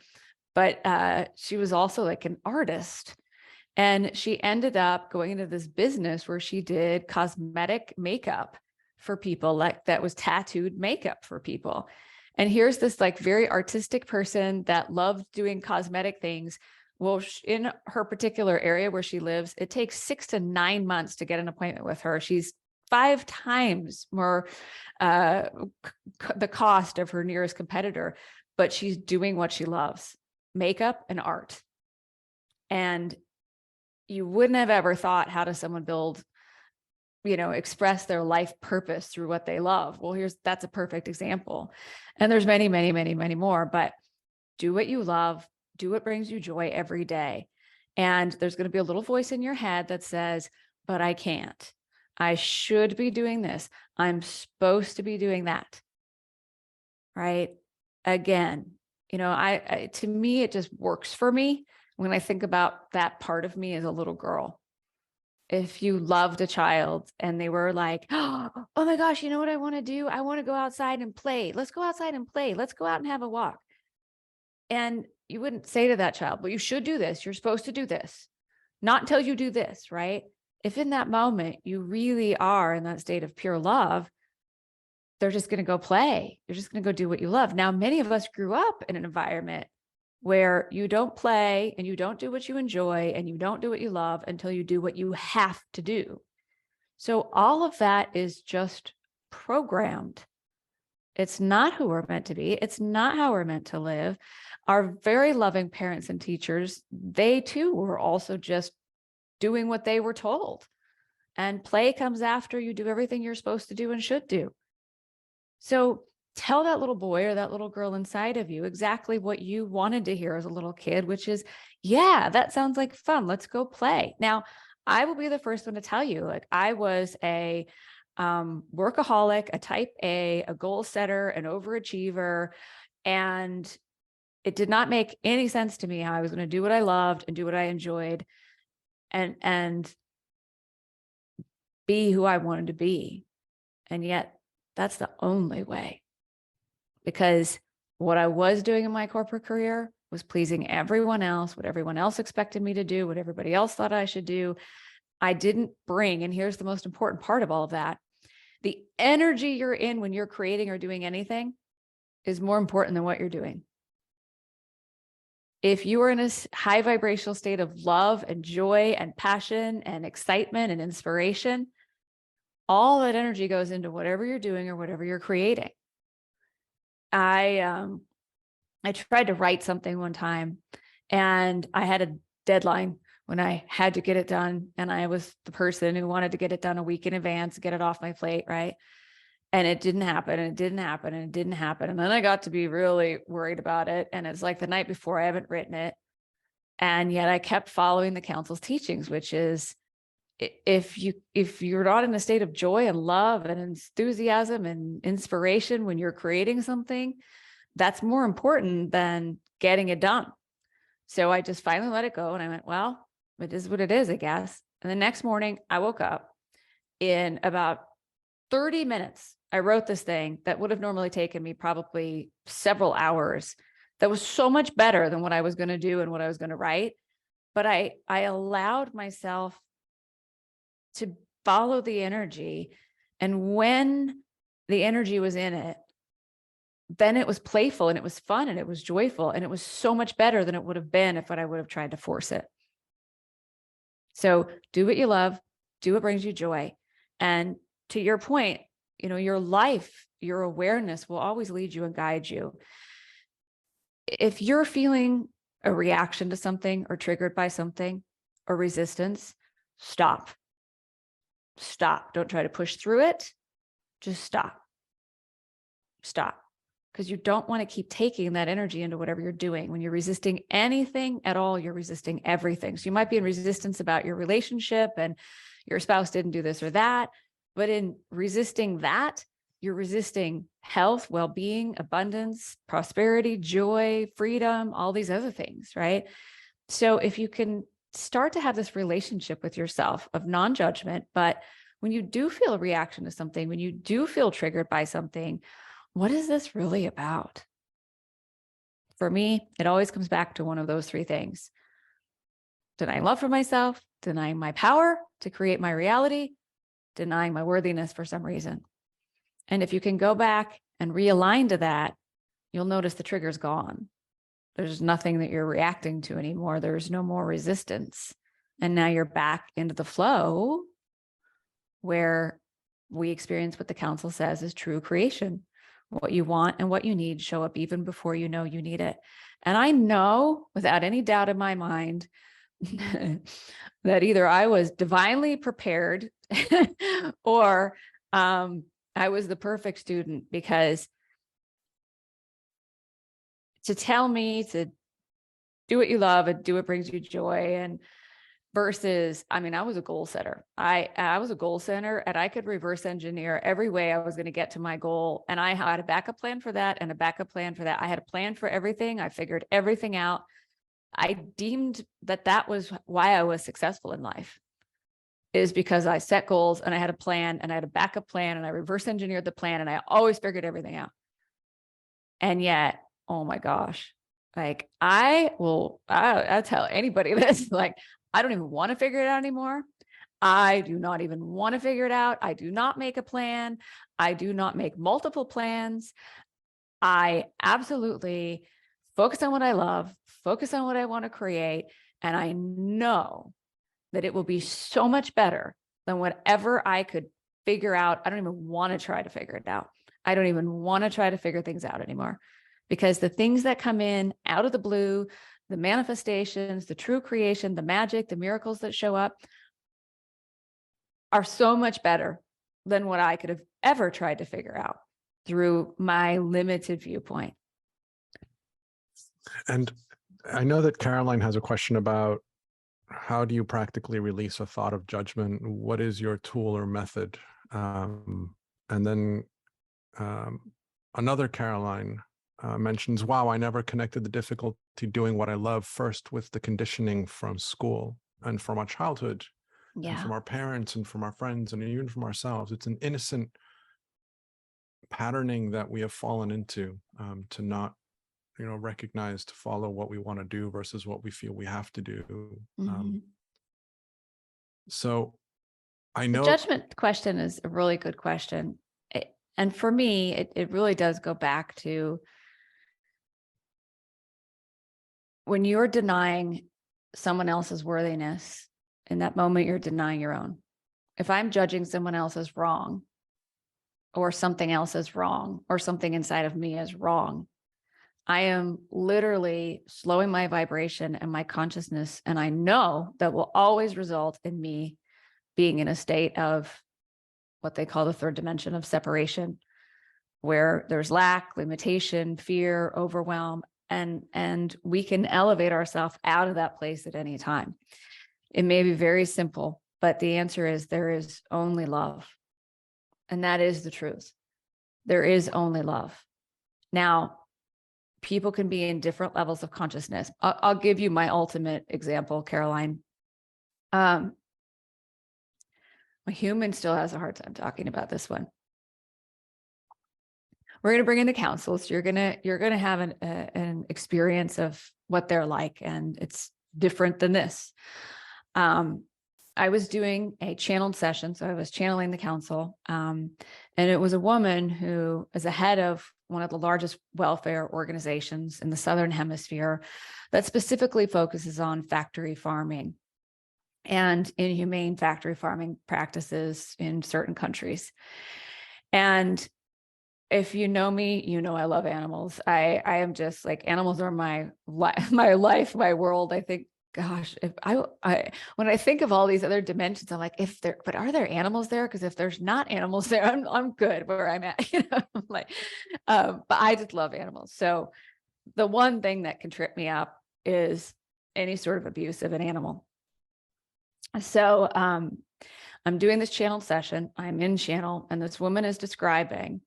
B: But she was also like an artist. And she ended up going into this business where she did cosmetic makeup for people, like that was tattooed makeup for people. And here's this like very artistic person that loved doing cosmetic things. Well, in her particular area where she lives, it takes 6 to 9 months to get an appointment with her. She's 5 times more the cost of her nearest competitor, but she's doing what she loves, makeup and art. And you wouldn't have ever thought, how does someone build, express their life purpose through what they love? Well, that's a perfect example. And there's many, many, many, many more, but do what you love, do what brings you joy every day. And there's going to be a little voice in your head that says, but I can't. I should be doing this. I'm supposed to be doing that. Right? Again, to me, it just works for me. When I think about that part of me as a little girl, if you loved a child and they were like, oh my gosh, you know what I want to do? I want to go outside and play. Let's go outside and play. Let's go out and have a walk. And you wouldn't say to that child, well, you should do this. You're supposed to do this. Not until you do this, right? If in that moment you really are in that state of pure love, they're just going to go play. You're just going to go do what you love. Now, many of us grew up in an environment where you don't play and you don't do what you enjoy and you don't do what you love until you do what you have to do. So all of that is just programmed. It's not who we're meant to be. It's not how we're meant to live. Our very loving parents and teachers, they too were also just doing what they were told. And play comes after you do everything you're supposed to do and should do. So tell that little boy or that little girl inside of you exactly what you wanted to hear as a little kid, which is, yeah, that sounds like fun. Let's go play. Now, I will be the first one to tell you, like, I was a workaholic, a type A goal setter, an overachiever, and it did not make any sense to me how I was going to do what I loved and do what I enjoyed and be who I wanted to be. And yet that's the only way. Because what I was doing in my corporate career was pleasing everyone else, what everyone else expected me to do, what everybody else thought I should do. I didn't bring, and here's the most important part of all of that, the energy you're in when you're creating or doing anything is more important than what you're doing. If you are in a high vibrational state of love and joy and passion and excitement and inspiration, all that energy goes into whatever you're doing or whatever you're creating. I tried to write something one time and I had a deadline when I had to get it done. And I was the person who wanted to get it done a week in advance, get it off my plate, right? And it didn't happen, and it didn't happen, and it didn't happen. And then I got to be really worried about it. And it's like the night before, I haven't written it. And yet I kept following the council's teachings, which is, if you're not in a state of joy and love and enthusiasm and inspiration when you're creating something, that's more important than getting it done. So I just finally let it go. And I went, well, It is what it is, I guess. And the next morning I woke up. In about 30 minutes, I wrote this thing that would have normally taken me probably several hours. That was so much better than what I was going to do and what I was going to write. But I allowed myself to follow the energy. And when the energy was in it, then it was playful and it was fun and it was joyful. And it was so much better than it would have been if I would have tried to force it. So do what you love, do what brings you joy. And to your point, your life, your awareness will always lead you and guide you. If you're feeling a reaction to something or triggered by something or resistance, stop. Stop. Don't try to push through it. Just stop. Stop. Because you don't want to keep taking that energy into whatever you're doing. When you're resisting anything at all, you're resisting everything. So you might be in resistance about your relationship and your spouse didn't do this or that. But in resisting that, you're resisting health, well-being, abundance, prosperity, joy, freedom, all these other things, right? So if you can start to have this relationship with yourself of non-judgment, but when you do feel a reaction to something, when you do feel triggered by something, what is this really about? For me, it always comes back to one of those three things. Denying love for myself, denying my power to create my reality, denying my worthiness for some reason. And if you can go back and realign to that, you'll notice the trigger's gone. There's nothing that you're reacting to anymore. There's no more resistance. And now you're back into the flow where we experience what the council says is true creation. What you want and what you need show up even before you know you need it. And I know without any doubt in my mind that either I was divinely prepared or I was the perfect student, because to tell me to do what you love and do what brings you joy, and versus, I was a goal setter. I was a goal setter, and I could reverse engineer every way I was going to get to my goal. And I had a backup plan for that and a backup plan for that. I had a plan for everything. I figured everything out. I deemed that was why I was successful in life, is because I set goals and I had a plan and I had a backup plan and I reverse engineered the plan and I always figured everything out. And yet, oh my gosh, like I'll tell anybody this, like, I don't even want to figure it out anymore. I do not even want to figure it out. I do not make a plan. I do not make multiple plans. I absolutely focus on what I love, focus on what I want to create. And I know that it will be so much better than whatever I could figure out. I don't even want to try to figure it out. I don't even want to try to figure things out anymore, because the things that come in out of the blue, the manifestations, the true creation, the magic, the miracles that show up are so much better than what I could have ever tried to figure out through my limited viewpoint.
A: And I know that Caroline has a question about how do you practically release a thought of judgment? What is your tool or method? And then another Caroline mentions, wow, I never connected the difficulty doing what I love first with the conditioning from school and from our childhood, and from our parents and from our friends and even from ourselves. It's an innocent patterning that we have fallen into, to not, recognize, to follow what we want to do versus what we feel we have to do. So I know
B: the judgment question is a really good question. And for me, it really does go back to when you're denying someone else's worthiness, in that moment, you're denying your own. If I'm judging someone else as wrong, or something else is wrong, or something inside of me is wrong, I am literally slowing my vibration and my consciousness. And I know that will always result in me being in a state of what they call the third dimension of separation, where there's lack, limitation, fear, overwhelm, and we can elevate ourselves out of that place at any time. It may be very simple, but the answer is there is only love. And that is the truth. There is only love. Now, people can be in different levels of consciousness. I'll give you my ultimate example, Caroline. A human still has a hard time talking about this one. We're going to bring in the counsels. You're going to have an experience of what they're like, and it's different than this. I was doing a channeled session, so I was channeling the counsel, and it was a woman who is the head of one of the largest welfare organizations in the Southern Hemisphere that specifically focuses on factory farming and inhumane factory farming practices in certain countries. And if you know me, you know I love animals. I am just like, animals are my life, my world. I think, gosh, if I when I think of all these other dimensions, I'm like, but are there animals there? Because if there's not animals there, I'm good where I'm at. Like, but I just love animals. So the one thing that can trip me up is any sort of abuse of an animal. So I'm doing this channel session. I'm in channel, and this woman is describing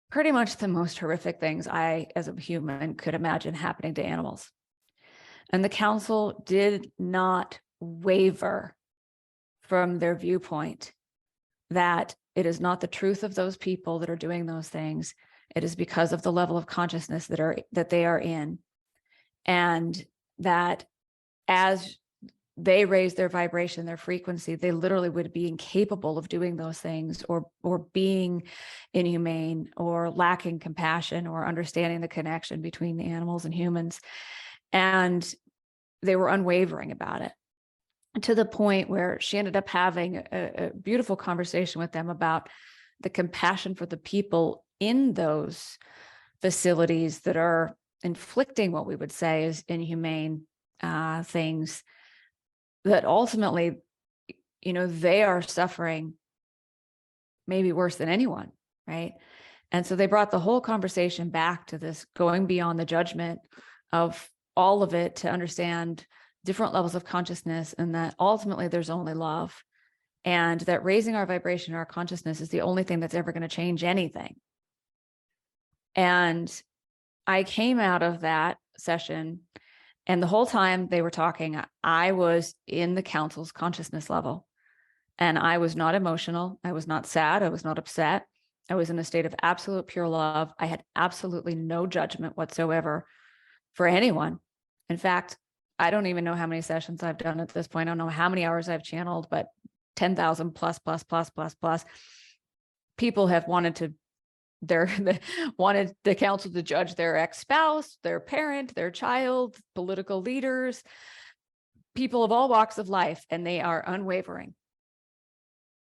B: pretty much the most horrific things I, as a human, could imagine happening to animals. And the council did not waver from their viewpoint that it is not the truth of those people that are doing those things. It is because of the level of consciousness that they are in. And that as they raise their vibration, their frequency, they literally would be incapable of doing those things, or being inhumane, or lacking compassion, or understanding the connection between the animals and humans. And they were unwavering about it, to the point where she ended up having a beautiful conversation with them about the compassion for the people in those facilities that are inflicting what we would say is inhumane things, that ultimately, they are suffering maybe worse than anyone, right? And so they brought the whole conversation back to this going beyond the judgment of all of it, to understand different levels of consciousness, and that ultimately there's only love, and that raising our vibration, our consciousness, is the only thing that's ever going to change anything. And I came out of that session, and the whole time they were talking, I was in the council's consciousness level, and I was not emotional. I was not sad. I was not upset. I was in a state of absolute pure love. I had absolutely no judgment whatsoever for anyone. In fact, I don't even know how many sessions I've done at this point. I don't know how many hours I've channeled, but 10,000 plus. People have wanted the council to judge their ex-spouse, their parent, their child, political leaders, people of all walks of life, and they are unwavering.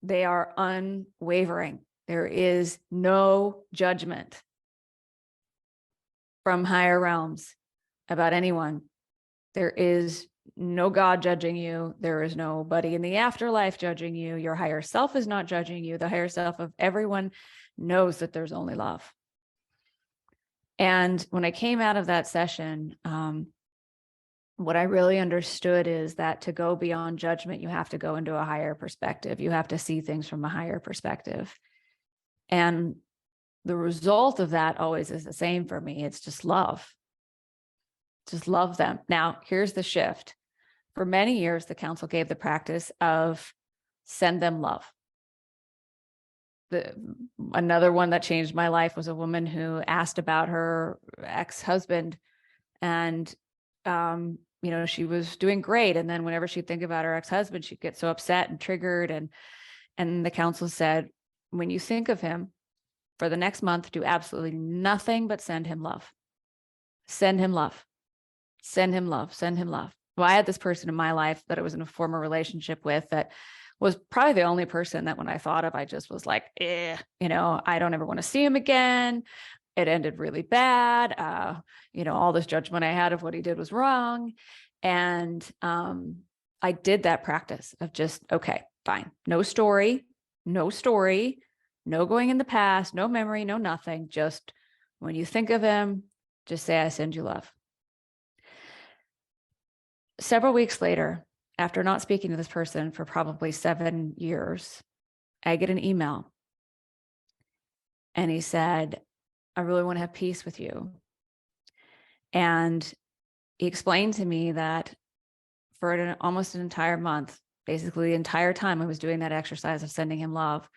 B: They are unwavering. There is no judgment from higher realms about anyone. There is no God judging you. There is nobody in the afterlife judging you. Your higher self is not judging you. The higher self of everyone knows that there's only love. And when I came out of that session, what I really understood is that to go beyond judgment, you have to go into a higher perspective. You have to see things from a higher perspective. And the result of that always is the same for me. It's just love. Just love them. Now, here's the shift. For many years, the council gave the practice of send them love. Another one that changed my life was a woman who asked about her ex-husband, and she was doing great, and then whenever she'd think about her ex-husband, she'd get so upset and triggered, and the council said, when you think of him for the next month, do absolutely nothing but send him love. Send him love. Send him love. Send him love. Well, I had this person in my life that I was in a former relationship with that was probably the only person that when I thought of, I just was like, I don't ever want to see him again. It ended really bad. All this judgment I had of what he did was wrong. And I did that practice of just, okay, fine. No story, no going in the past, no memory, no nothing. Just when you think of him, just say, I send you love. Several weeks later, after not speaking to this person for probably 7 years, I get an email. And he said, I really want to have peace with you. And he explained to me that for almost an entire month, basically the entire time I was doing that exercise of sending him love,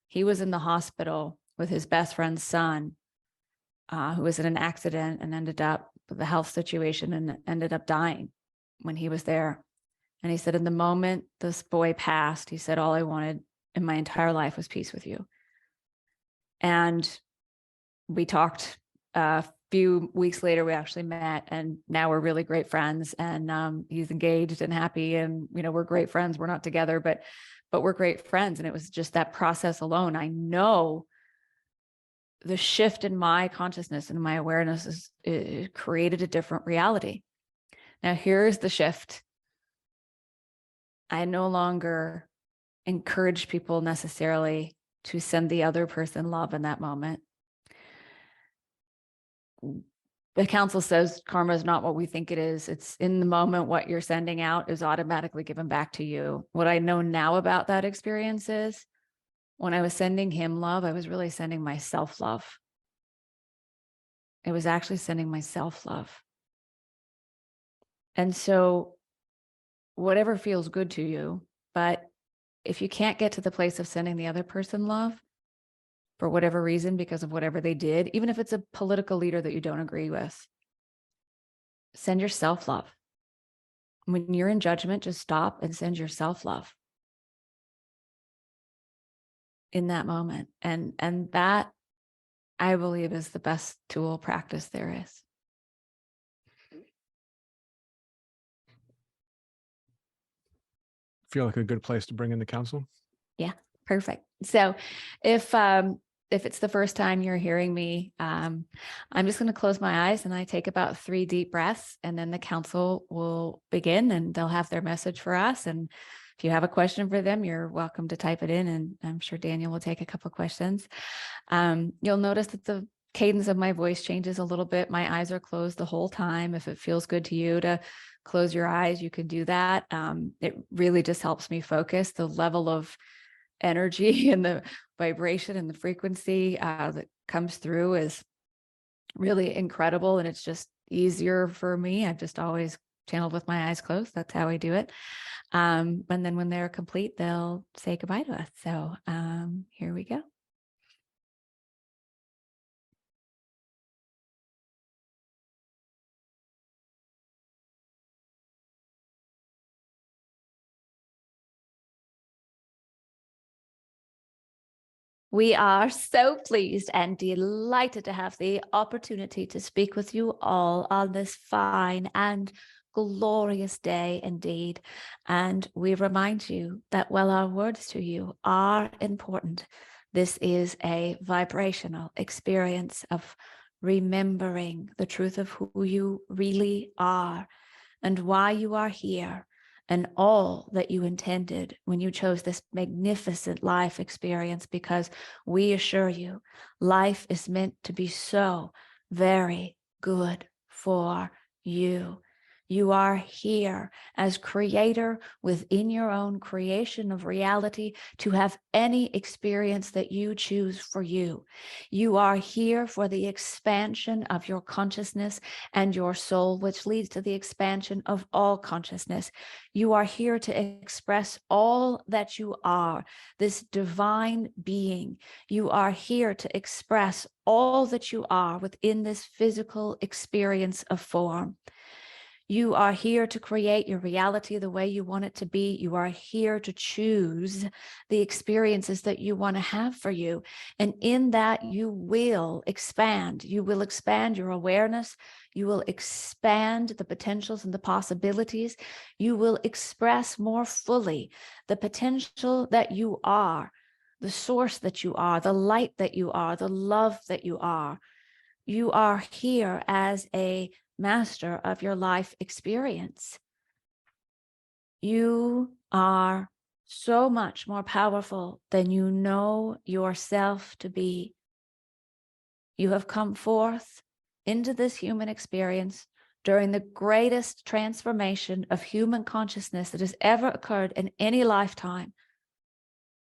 B: he was in the hospital with his best friend's son, who was in an accident and ended up with a health situation and ended up dying when he was there. And he said, in the moment this boy passed, he said, all I wanted in my entire life was peace with you. And we talked a few weeks later, we actually met, and now we're really great friends, and he's engaged and happy, and, you know, we're great friends. We're not together, but we're great friends. And it was just that process alone. I know the shift in my consciousness and my awareness it created a different reality. Now, here's the shift. I no longer encourage people necessarily to send the other person love in that moment. The council says karma is not what we think it is. It's in the moment, what you're sending out is automatically given back to you. What I know now about that experience is when I was sending him love, I was really sending myself love. It was actually sending myself love. And so whatever feels good to you, but if you can't get to the place of sending the other person love for whatever reason, because of whatever they did, even if it's a political leader that you don't agree with, send yourself love. When you're in judgment, just stop and send yourself love in that moment. And that, I believe, is the best tool practice there is.
A: Feel like a good place to bring in the council?
B: Yeah, perfect. So if it's the first time you're hearing me, I'm just going to close my eyes and I take about 3 deep breaths, and then the council will begin and they'll have their message for us. And if you have a question for them, you're welcome to type it in, and I'm sure Daniel will take a couple of questions. You'll notice that the cadence of my voice changes a little bit. My eyes are closed the whole time. If it feels good to you to close your eyes, you can do that. It really just helps me focus. The level of energy and the vibration and the frequency that comes through is really incredible. And it's just easier for me. I've just always channeled with my eyes closed. That's how I do it. And then when they're complete, they'll say goodbye to us. So here we go. We are so pleased and delighted to have the opportunity to speak with you all on this fine and glorious day indeed. And we remind you that while our words to you are important, this is a vibrational experience of remembering the truth of who you really are and why you are here, and all that you intended when you chose this magnificent life experience, because we assure you, life is meant to be so very good for you. You are here as creator within your own creation of reality to have any experience that you choose for you. You are here for the expansion of your consciousness and your soul, which leads to the expansion of all consciousness. You are here to express all that you are, this divine being. You are here to express all that you are within this physical experience of form. You are here to create your reality the way you want it to be. You are here to choose the experiences that you want to have for you. And in that, you will expand. You will expand your awareness. You will expand the potentials and the possibilities. You will express more fully the potential that you are, the source that you are, the light that you are, the love that you are. You are here as a master of your life experience. You are so much more powerful than you know yourself to be. You have come forth into this human experience during the greatest transformation of human consciousness that has ever occurred in any lifetime.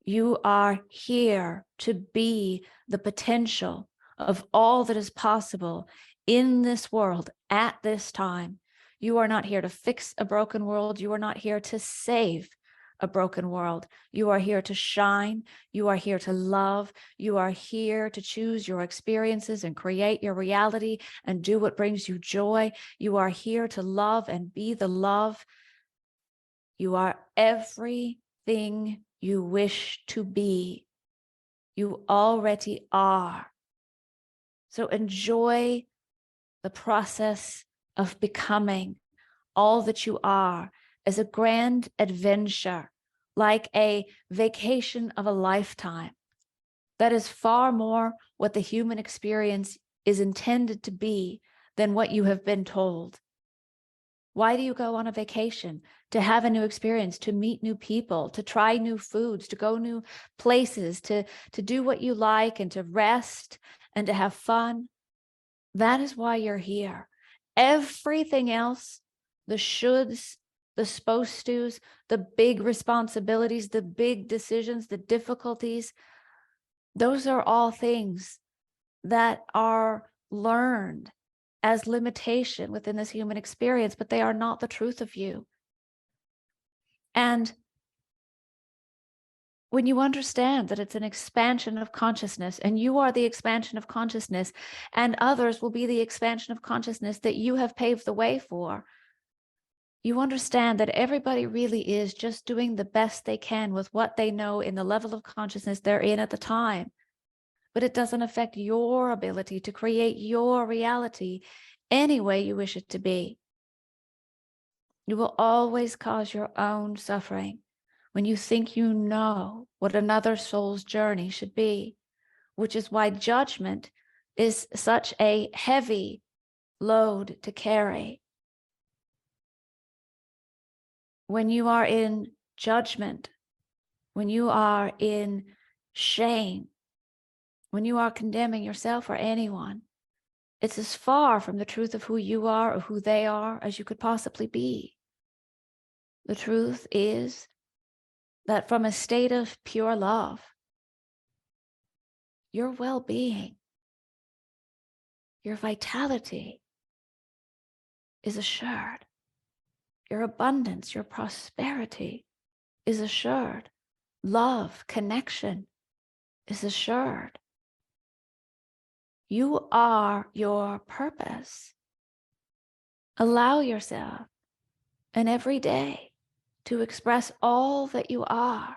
B: You are here to be the potential of all that is possible in this world at this time. You are not here to fix a broken world. You are not here to save a broken world. You are here to shine. You are here to love. You are here to choose your experiences and create your reality and do what brings you joy. You are here to love and be the love. You are everything you wish to be. You already are. So enjoy the process of becoming all that you are as a grand adventure, like a vacation of a lifetime. That is far more what the human experience is intended to be than what you have been told. Why do you go on a vacation? To have a new experience, to meet new people, to try new foods, to go new places, to do what you like and to rest and to have fun. That is why you're here. Everything else, the shoulds, the supposed tos, the big responsibilities, the big decisions, the difficulties, those are all things that are learned as limitation within this human experience, but they are not the truth of you. And when you understand that it's an expansion of consciousness and you are the expansion of consciousness and others will be the expansion of consciousness that you have paved the way for, you understand that everybody really is just doing the best they can with what they know in the level of consciousness they're in at the time. But it doesn't affect your ability to create your reality any way you wish it to be. You will always cause your own suffering when you think you know what another soul's journey should be, which is why judgment is such a heavy load to carry. When you are in judgment, when you are in shame, when you are condemning yourself or anyone, it's as far from the truth of who you are or who they are as you could possibly be. The truth is that from a state of pure love, your well-being, your vitality is assured. Your abundance, your prosperity is assured. Love, connection is assured. You are your purpose. Allow yourself, and every day, to express all that you are,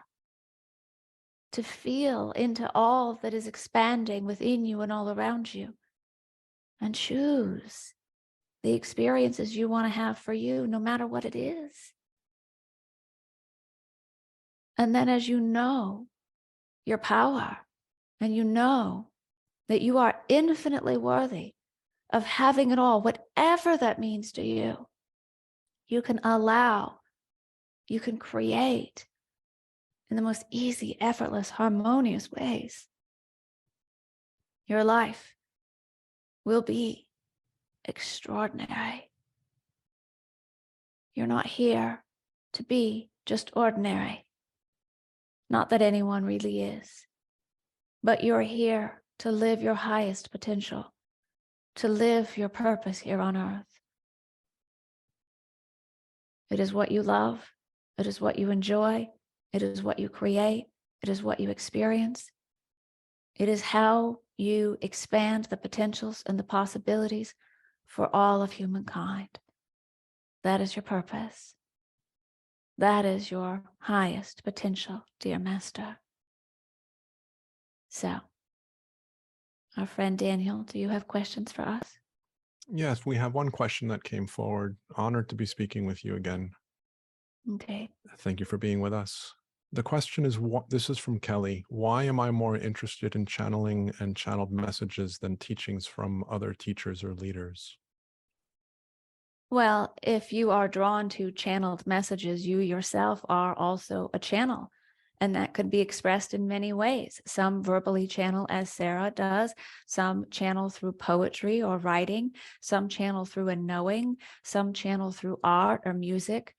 B: to feel into all that is expanding within you and all around you, and choose the experiences you want to have for you, no matter what it is. And then as you know your power, and you know that you are infinitely worthy of having it all, whatever that means to you, you can allow, you can create in the most easy, effortless, harmonious ways. Your life will be extraordinary. You're not here to be just ordinary. Not that anyone really is, but you're here to live your highest potential, to live your purpose here on earth. It is what you love. It is what you enjoy. It is what you create. It is what you experience. It is how you expand the potentials and the possibilities for all of humankind. That is your purpose. That is your highest potential, dear Master. So, our friend Daniel, do you have questions for us?
A: Yes, we have one question that came forward. Honored to be speaking with you again.
B: Okay.
A: Thank you for being with us. The question is, this is from Kelly. Why am I more interested in channeling and channeled messages than teachings from other teachers or leaders?
B: Well, if you are drawn to channeled messages, you yourself are also a channel. And that could be expressed in many ways. Some verbally channel as Sara does, some channel through poetry or writing, some channel through a knowing, some channel through art or music.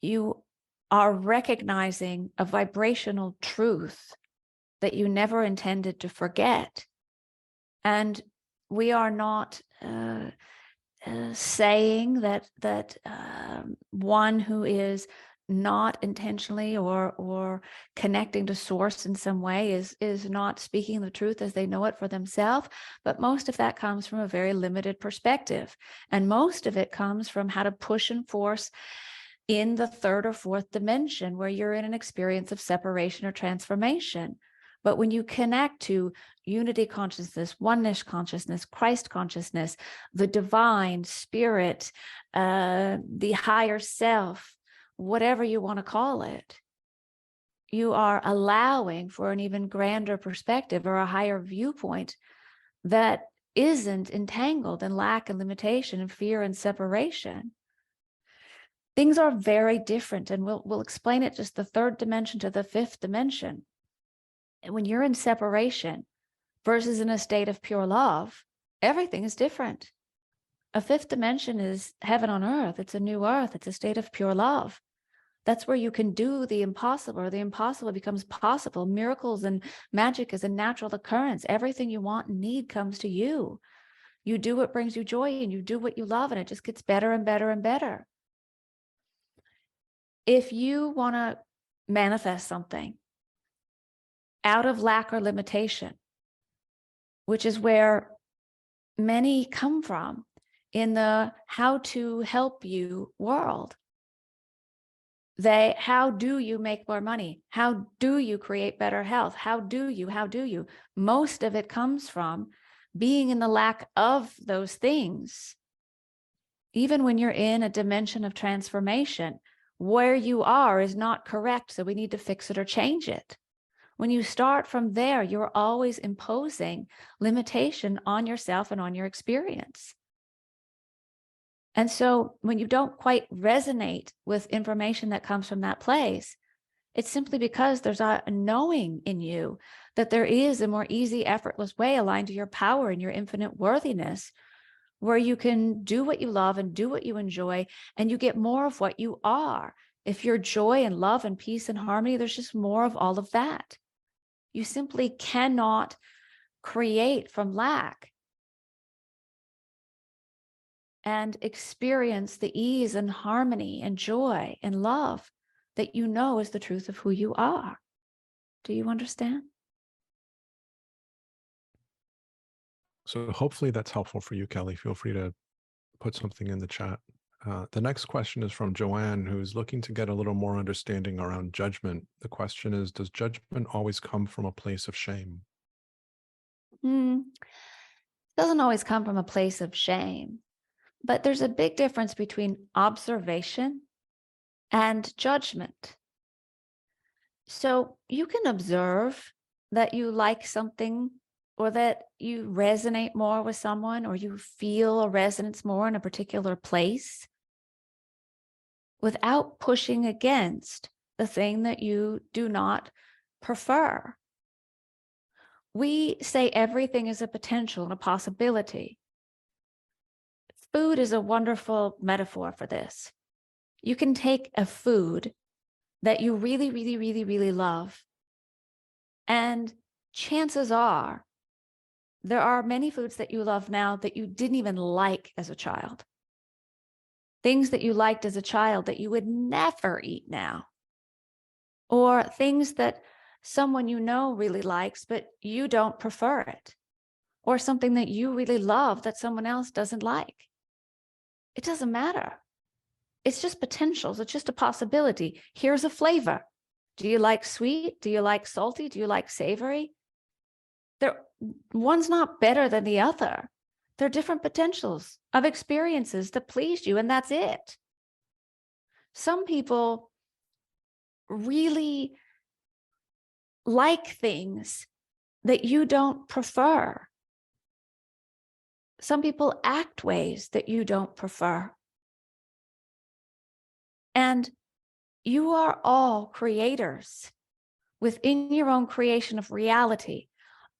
B: You are recognizing a vibrational truth that you never intended to forget. And we are not saying that one who is not intentionally or connecting to source in some way is not speaking the truth as they know it for themselves. But most of that comes from a very limited perspective. And most of it comes from how to push and force in the third or fourth dimension, where you're in an experience of separation or transformation. But when you connect to unity consciousness, oneness consciousness, Christ consciousness, the divine spirit, the higher self, whatever you want to call it, you are allowing for an even grander perspective or a higher viewpoint that isn't entangled in lack and limitation and fear and separation. Things are very different, and we'll explain it, just the third dimension to the fifth dimension. And when you're in separation versus in a state of pure love, everything is different. A fifth dimension is heaven on earth. It's a new earth. It's a state of pure love. That's where you can do the impossible, or the impossible becomes possible. Miracles and magic is a natural occurrence. Everything you want and need comes to you. You do what brings you joy, and you do what you love, and it just gets better and better and better. If you want to manifest something out of lack or limitation, which is where many come from in the how to help you world. How do you make more money? How do you create better health? How do you? Most of it comes from being in the lack of those things. Even when you're in a dimension of transformation, where you are is not correct, so we need to fix it or change it. When you start from there, you're always imposing limitation on yourself and on your experience. And so when you don't quite resonate with information that comes from that place, it's simply because there's a knowing in you that there is a more easy, effortless way aligned to your power and your infinite worthiness, where you can do what you love and do what you enjoy, and you get more of what you are. If you're joy and love and peace and harmony, there's just more of all of that. You simply cannot create from lack and experience the ease and harmony and joy and love that you know is the truth of who you are. Do you understand?
A: So hopefully that's helpful for you, Kelly. Feel free to put something in the chat. The next question is from Joanne, who's looking to get a little more understanding around judgment. The question is, does judgment always come from a place of shame?
B: It doesn't always come from a place of shame, but there's a big difference between observation and judgment. So you can observe that you like something, or that you resonate more with someone, or you feel a resonance more in a particular place, without pushing against the thing that you do not prefer. We say everything is a potential and a possibility. Food is a wonderful metaphor for this. You can take a food that you really, really, really, really love, and chances are there are many foods that you love now that you didn't even like as a child. Things that you liked as a child that you would never eat now. Or things that someone you know really likes, but you don't prefer it. Or something that you really love that someone else doesn't like. It doesn't matter. It's just potentials. It's just a possibility. Here's a flavor. Do you like sweet? Do you like salty? Do you like savory? One's not better than the other. They're different potentials of experiences that pleased you, and that's it. Some people really like things that you don't prefer. Some people act ways that you don't prefer. And you are all creators within your own creation of reality.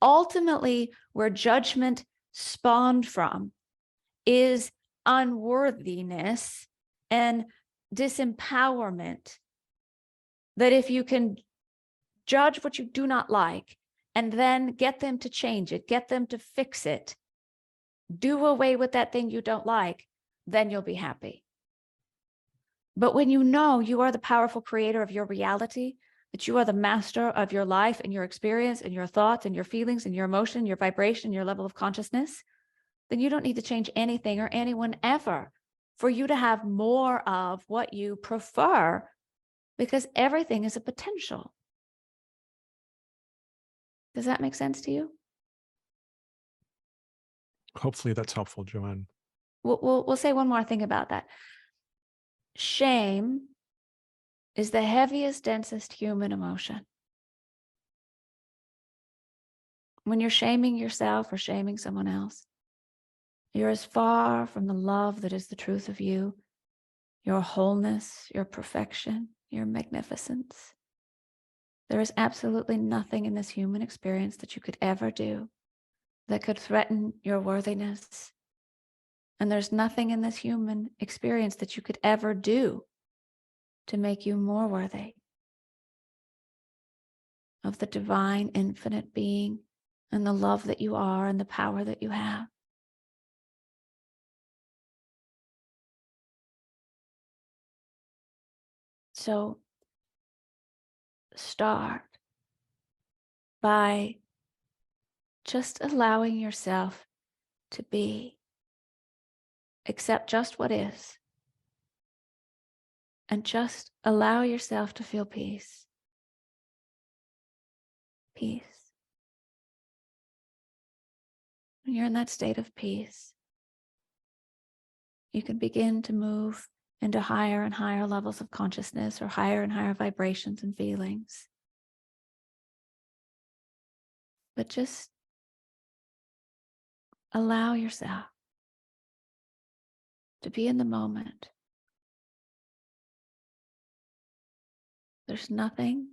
B: Ultimately, where judgment spawned from is unworthiness and disempowerment. That if you can judge what you do not like and then get them to change it, get them to fix it, do away with that thing you don't like, then you'll be happy. But when you know you are the powerful creator of your reality, that you are the master of your life and your experience and your thoughts and your feelings and your emotion, your vibration, your level of consciousness, then you don't need to change anything or anyone ever for you to have more of what you prefer, because everything is a potential. Does that make sense to you?
A: Hopefully that's helpful, Joanne.
B: We'll say one more thing about that. Shame is the heaviest, densest human emotion. When you're shaming yourself or shaming someone else, you're as far from the love that is the truth of you, your wholeness, your perfection, your magnificence. There is absolutely nothing in this human experience that you could ever do that could threaten your worthiness. And there's nothing in this human experience that you could ever do to make you more worthy of the divine, infinite being and the love that you are and the power that you have. So start by just allowing yourself to be, accept just what is, and just allow yourself to feel peace. Peace. When you're in that state of peace, you can begin to move into higher and higher levels of consciousness or higher and higher vibrations and feelings. But just allow yourself to be in the moment. There's nothing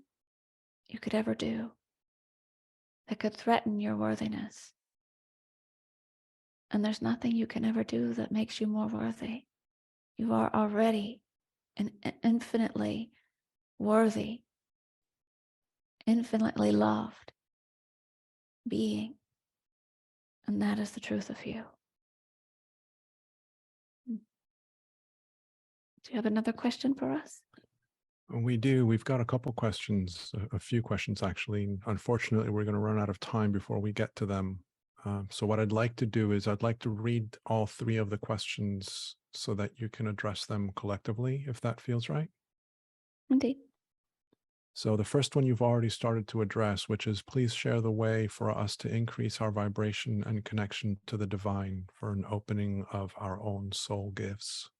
B: you could ever do that could threaten your worthiness. And there's nothing you can ever do that makes you more worthy. You are already an infinitely worthy, infinitely loved being. And that is the truth of you. Do you have another question for us?
A: We do. We've got a couple questions, a few questions actually. Unfortunately, we're going to run out of time before we get to them. So what I'd like to do is I'd like to read all three of the questions so that you can address them collectively, if that feels right.
B: Indeed.
A: So the first one you've already started to address, which is please share the way for us to increase our vibration and connection to the divine for an opening of our own soul gifts.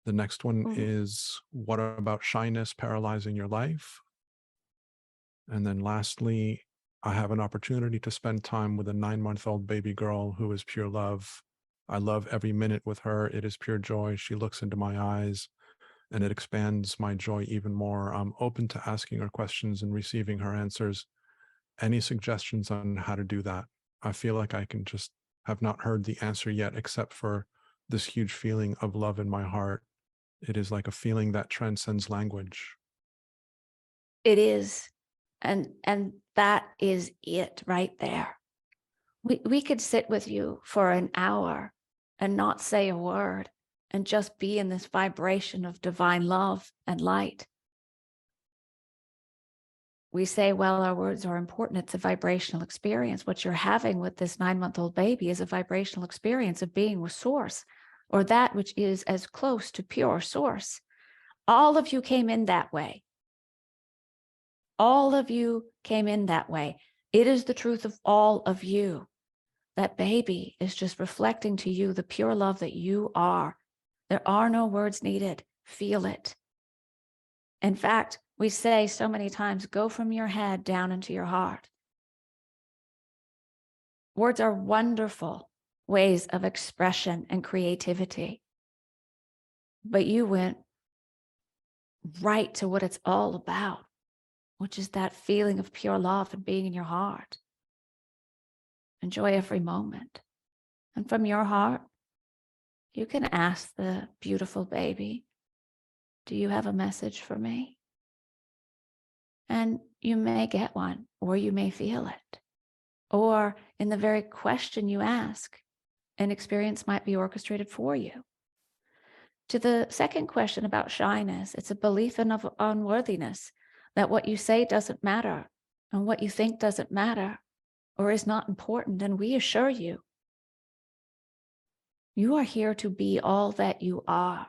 A: The next one is, what about shyness paralyzing your life? And then lastly, I have an opportunity to spend time with a 9-month-old baby girl who is pure love. I love every minute with her. It is pure joy. She looks into my eyes and it expands my joy even more. I'm open to asking her questions and receiving her answers. Any suggestions on how to do that? I feel like I can just have not heard the answer yet, except for this huge feeling of love in my heart. It is like a feeling that transcends language.
B: It is. And that is it right there. We could sit with you for an hour and not say a word and just be in this vibration of divine love and light. We say, well, our words are important. It's a vibrational experience. What you're having with this 9-month-old baby is a vibrational experience of being with source, or that which is as close to pure source. All of you came in that way. All of you came in that way. It is the truth of all of you. That baby is just reflecting to you the pure love that you are. There are no words needed. Feel it. In fact, we say so many times, go from your head down into your heart. Words are wonderful ways of expression and creativity. But you went right to what it's all about, which is that feeling of pure love and being in your heart. Enjoy every moment. And from your heart, you can ask the beautiful baby, do you have a message for me? And you may get one, or you may feel it. Or in the very question you ask, an experience might be orchestrated for you. To the second question about shyness, it's a belief in of unworthiness, that what you say doesn't matter and what you think doesn't matter or is not important. And we assure you, you are here to be all that you are.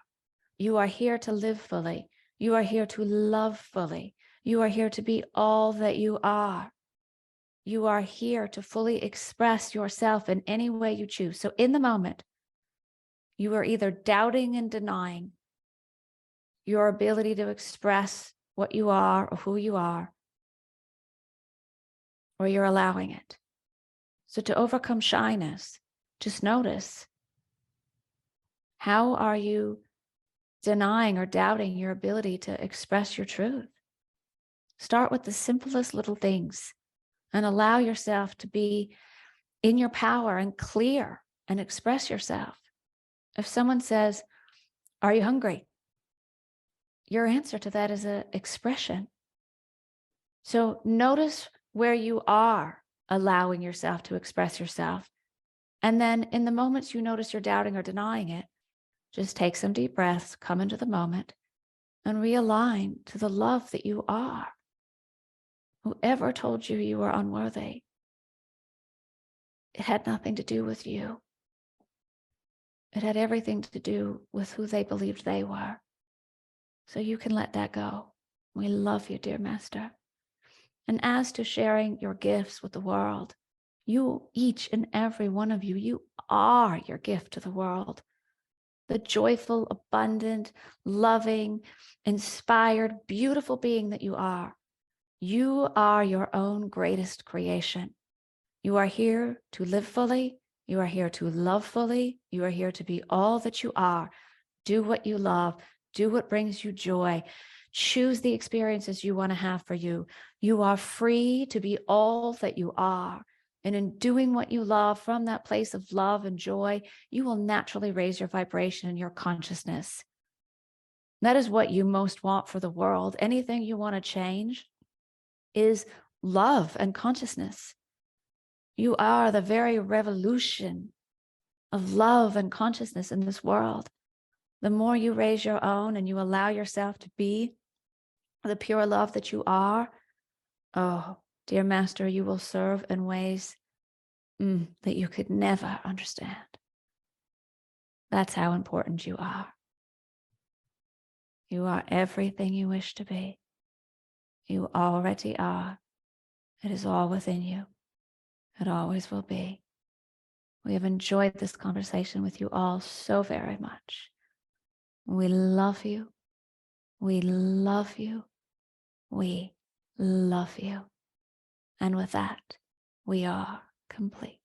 B: You are here to live fully. You are here to love fully. You are here to be all that you are. You are here to fully express yourself in any way you choose. So in the moment, you are either doubting and denying your ability to express what you are or who you are, or you're allowing it. So to overcome shyness, just notice, how are you denying or doubting your ability to express your truth? Start with the simplest little things and allow yourself to be in your power and clear and express yourself. If someone says, "Are you hungry?" your answer to that is an expression. So notice where you are allowing yourself to express yourself. And then in the moments you notice you're doubting or denying it, just take some deep breaths, come into the moment, and realign to the love that you are. Whoever told you you were unworthy, it had nothing to do with you. It had everything to do with who they believed they were. So you can let that go. We love you, dear Master. And as to sharing your gifts with the world, you, each and every one of you, you are your gift to the world. The joyful, abundant, loving, inspired, beautiful being that you are. You are your own greatest creation. You are here to live fully. You are here to love fully. You are here to be all that you are. Do what you love. Do what brings you joy. Choose the experiences you want to have for you. You are free to be all that you are. And in doing what you love from that place of love and joy, you will naturally raise your vibration and your consciousness. That is what you most want for the world. Anything you want to change is love and consciousness. You are the very revolution of love and consciousness in this world. The more you raise your own and you allow yourself to be the pure love that you are, oh, dear Master, you will serve in ways that you could never understand. That's how important you are. You are everything you wish to be. You already are. It is all within you. It always will be. We have enjoyed this conversation with you all so very much. We love you. We love you. We love you. And with that, we are complete.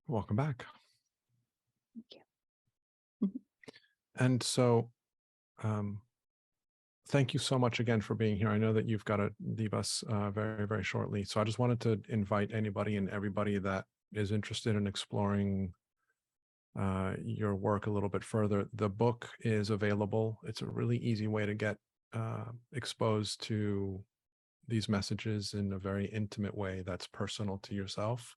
A: Welcome back.
B: Thank you.
A: And so, thank you so much again for being here. I know that you've got to leave us very, very shortly. So I just wanted to invite anybody and everybody that is interested in exploring your work a little bit further. The book is available. It's a really easy way to get exposed to these messages in a very intimate way that's personal to yourself.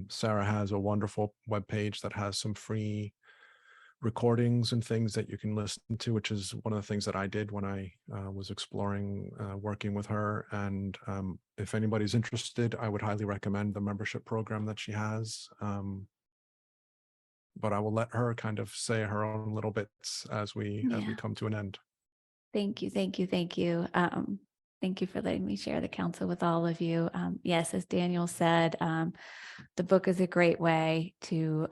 A: Sara has a wonderful webpage that has some free recordings and things that you can listen to, which is one of the things that I did when I was exploring working with her. And if anybody's interested, I would highly recommend the membership program that she has. But I will let her kind of say her own little bits as we come to an end.
B: Thank you, thank you, thank you. Thank you for letting me share the counsel with all of you. Yes, as Daniel said, the book is a great way to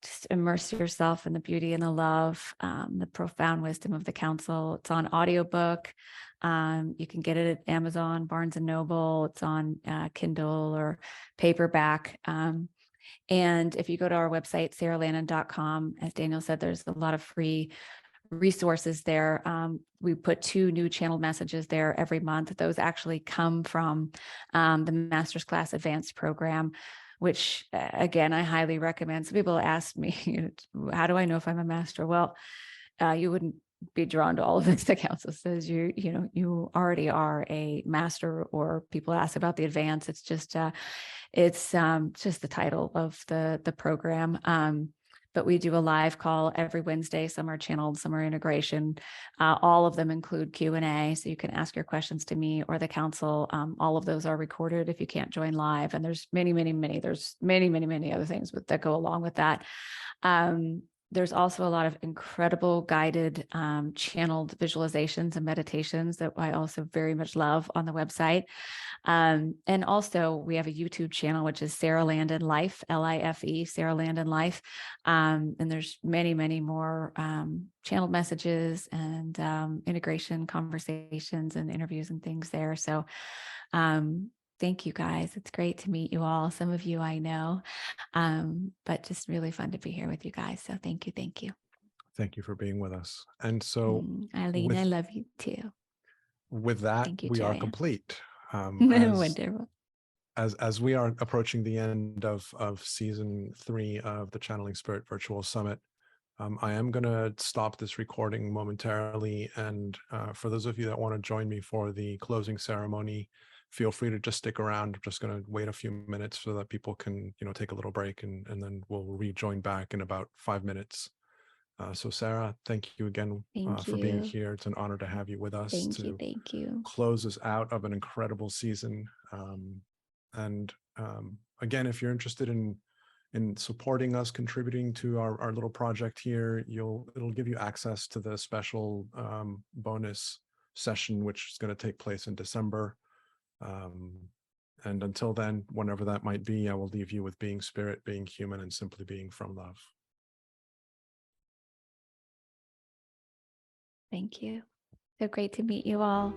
B: just immerse yourself in the beauty and the love, the profound wisdom of the counsel. It's on audiobook. You can get it at Amazon, Barnes and Noble. It's on Kindle or paperback. And if you go to our website, saralandon.com, as Daniel said, there's a lot of free resources there. We put 2 new channel messages there every month. Those actually come from the Master's Class Advanced program, which again, I highly recommend. Some people ask me, how do I know if I'm a master? Well, you wouldn't be drawn to all of this. The council says you already are a master, or people ask about the advance. It's just the title of the program. But we do a live call every Wednesday. Some are channeled, some are integration. All of them include Q&A, so you can ask your questions to me or the council. All of those are recorded if you can't join live. And there's many other things that go along with that. There's also a lot of incredible guided channeled visualizations and meditations that I also very much love on the website. And also we have a YouTube channel, which is Sara Landon Life, L-I-F-E, Sara Landon Life. And there's many more channeled messages and integration conversations and interviews and things there. So thank you guys. It's great to meet you all. Some of you I know, but just really fun to be here with you guys. So thank you.
A: Thank you for being with us. And so
B: Eileen, I love you too.
A: With that,
B: Thank you,
A: we are
B: Joanne.
A: complete.
B: Wonderful.
A: As we are approaching the end of season 3 of the Channeling Spirit Virtual Summit, I am going to stop this recording momentarily. And for those of you that want to join me for the closing ceremony, feel free to just stick around. I'm just going to wait a few minutes so that people can, take a little break, and then we'll rejoin back in about 5 minutes. So Sara, thank you again for being here. It's an honor to have you with us.
B: Thank you.
A: Close us out of an incredible season. Again, if you're interested in supporting us, contributing to our little project here, it'll give you access to the special bonus session, which is going to take place in December. And until then, whenever that might be, I will leave you with being spirit, being human, and simply being from love.
B: Thank you. So great to meet you all.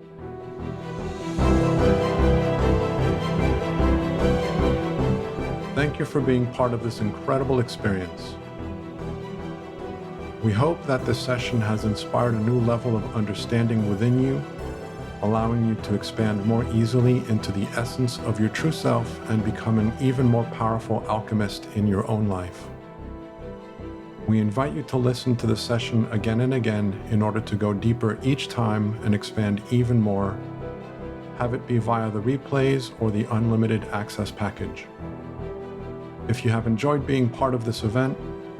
A: Thank you for being part of this incredible experience. We hope that this session has inspired a new level of understanding within you, allowing you to expand more easily into the essence of your true self and become an even more powerful alchemist in your own life. We invite you to listen to the session again and again in order to go deeper each time and expand even more. Have it be via the replays or the unlimited access package. If you have enjoyed being part of this event,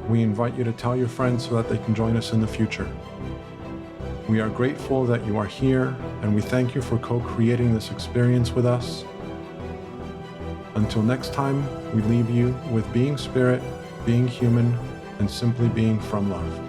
A: we invite you to tell your friends so that they can join us in the future. We are grateful that you are here, and we thank you for co-creating this experience with us. Until next time, we leave you with being spirit, being human, and simply being from love.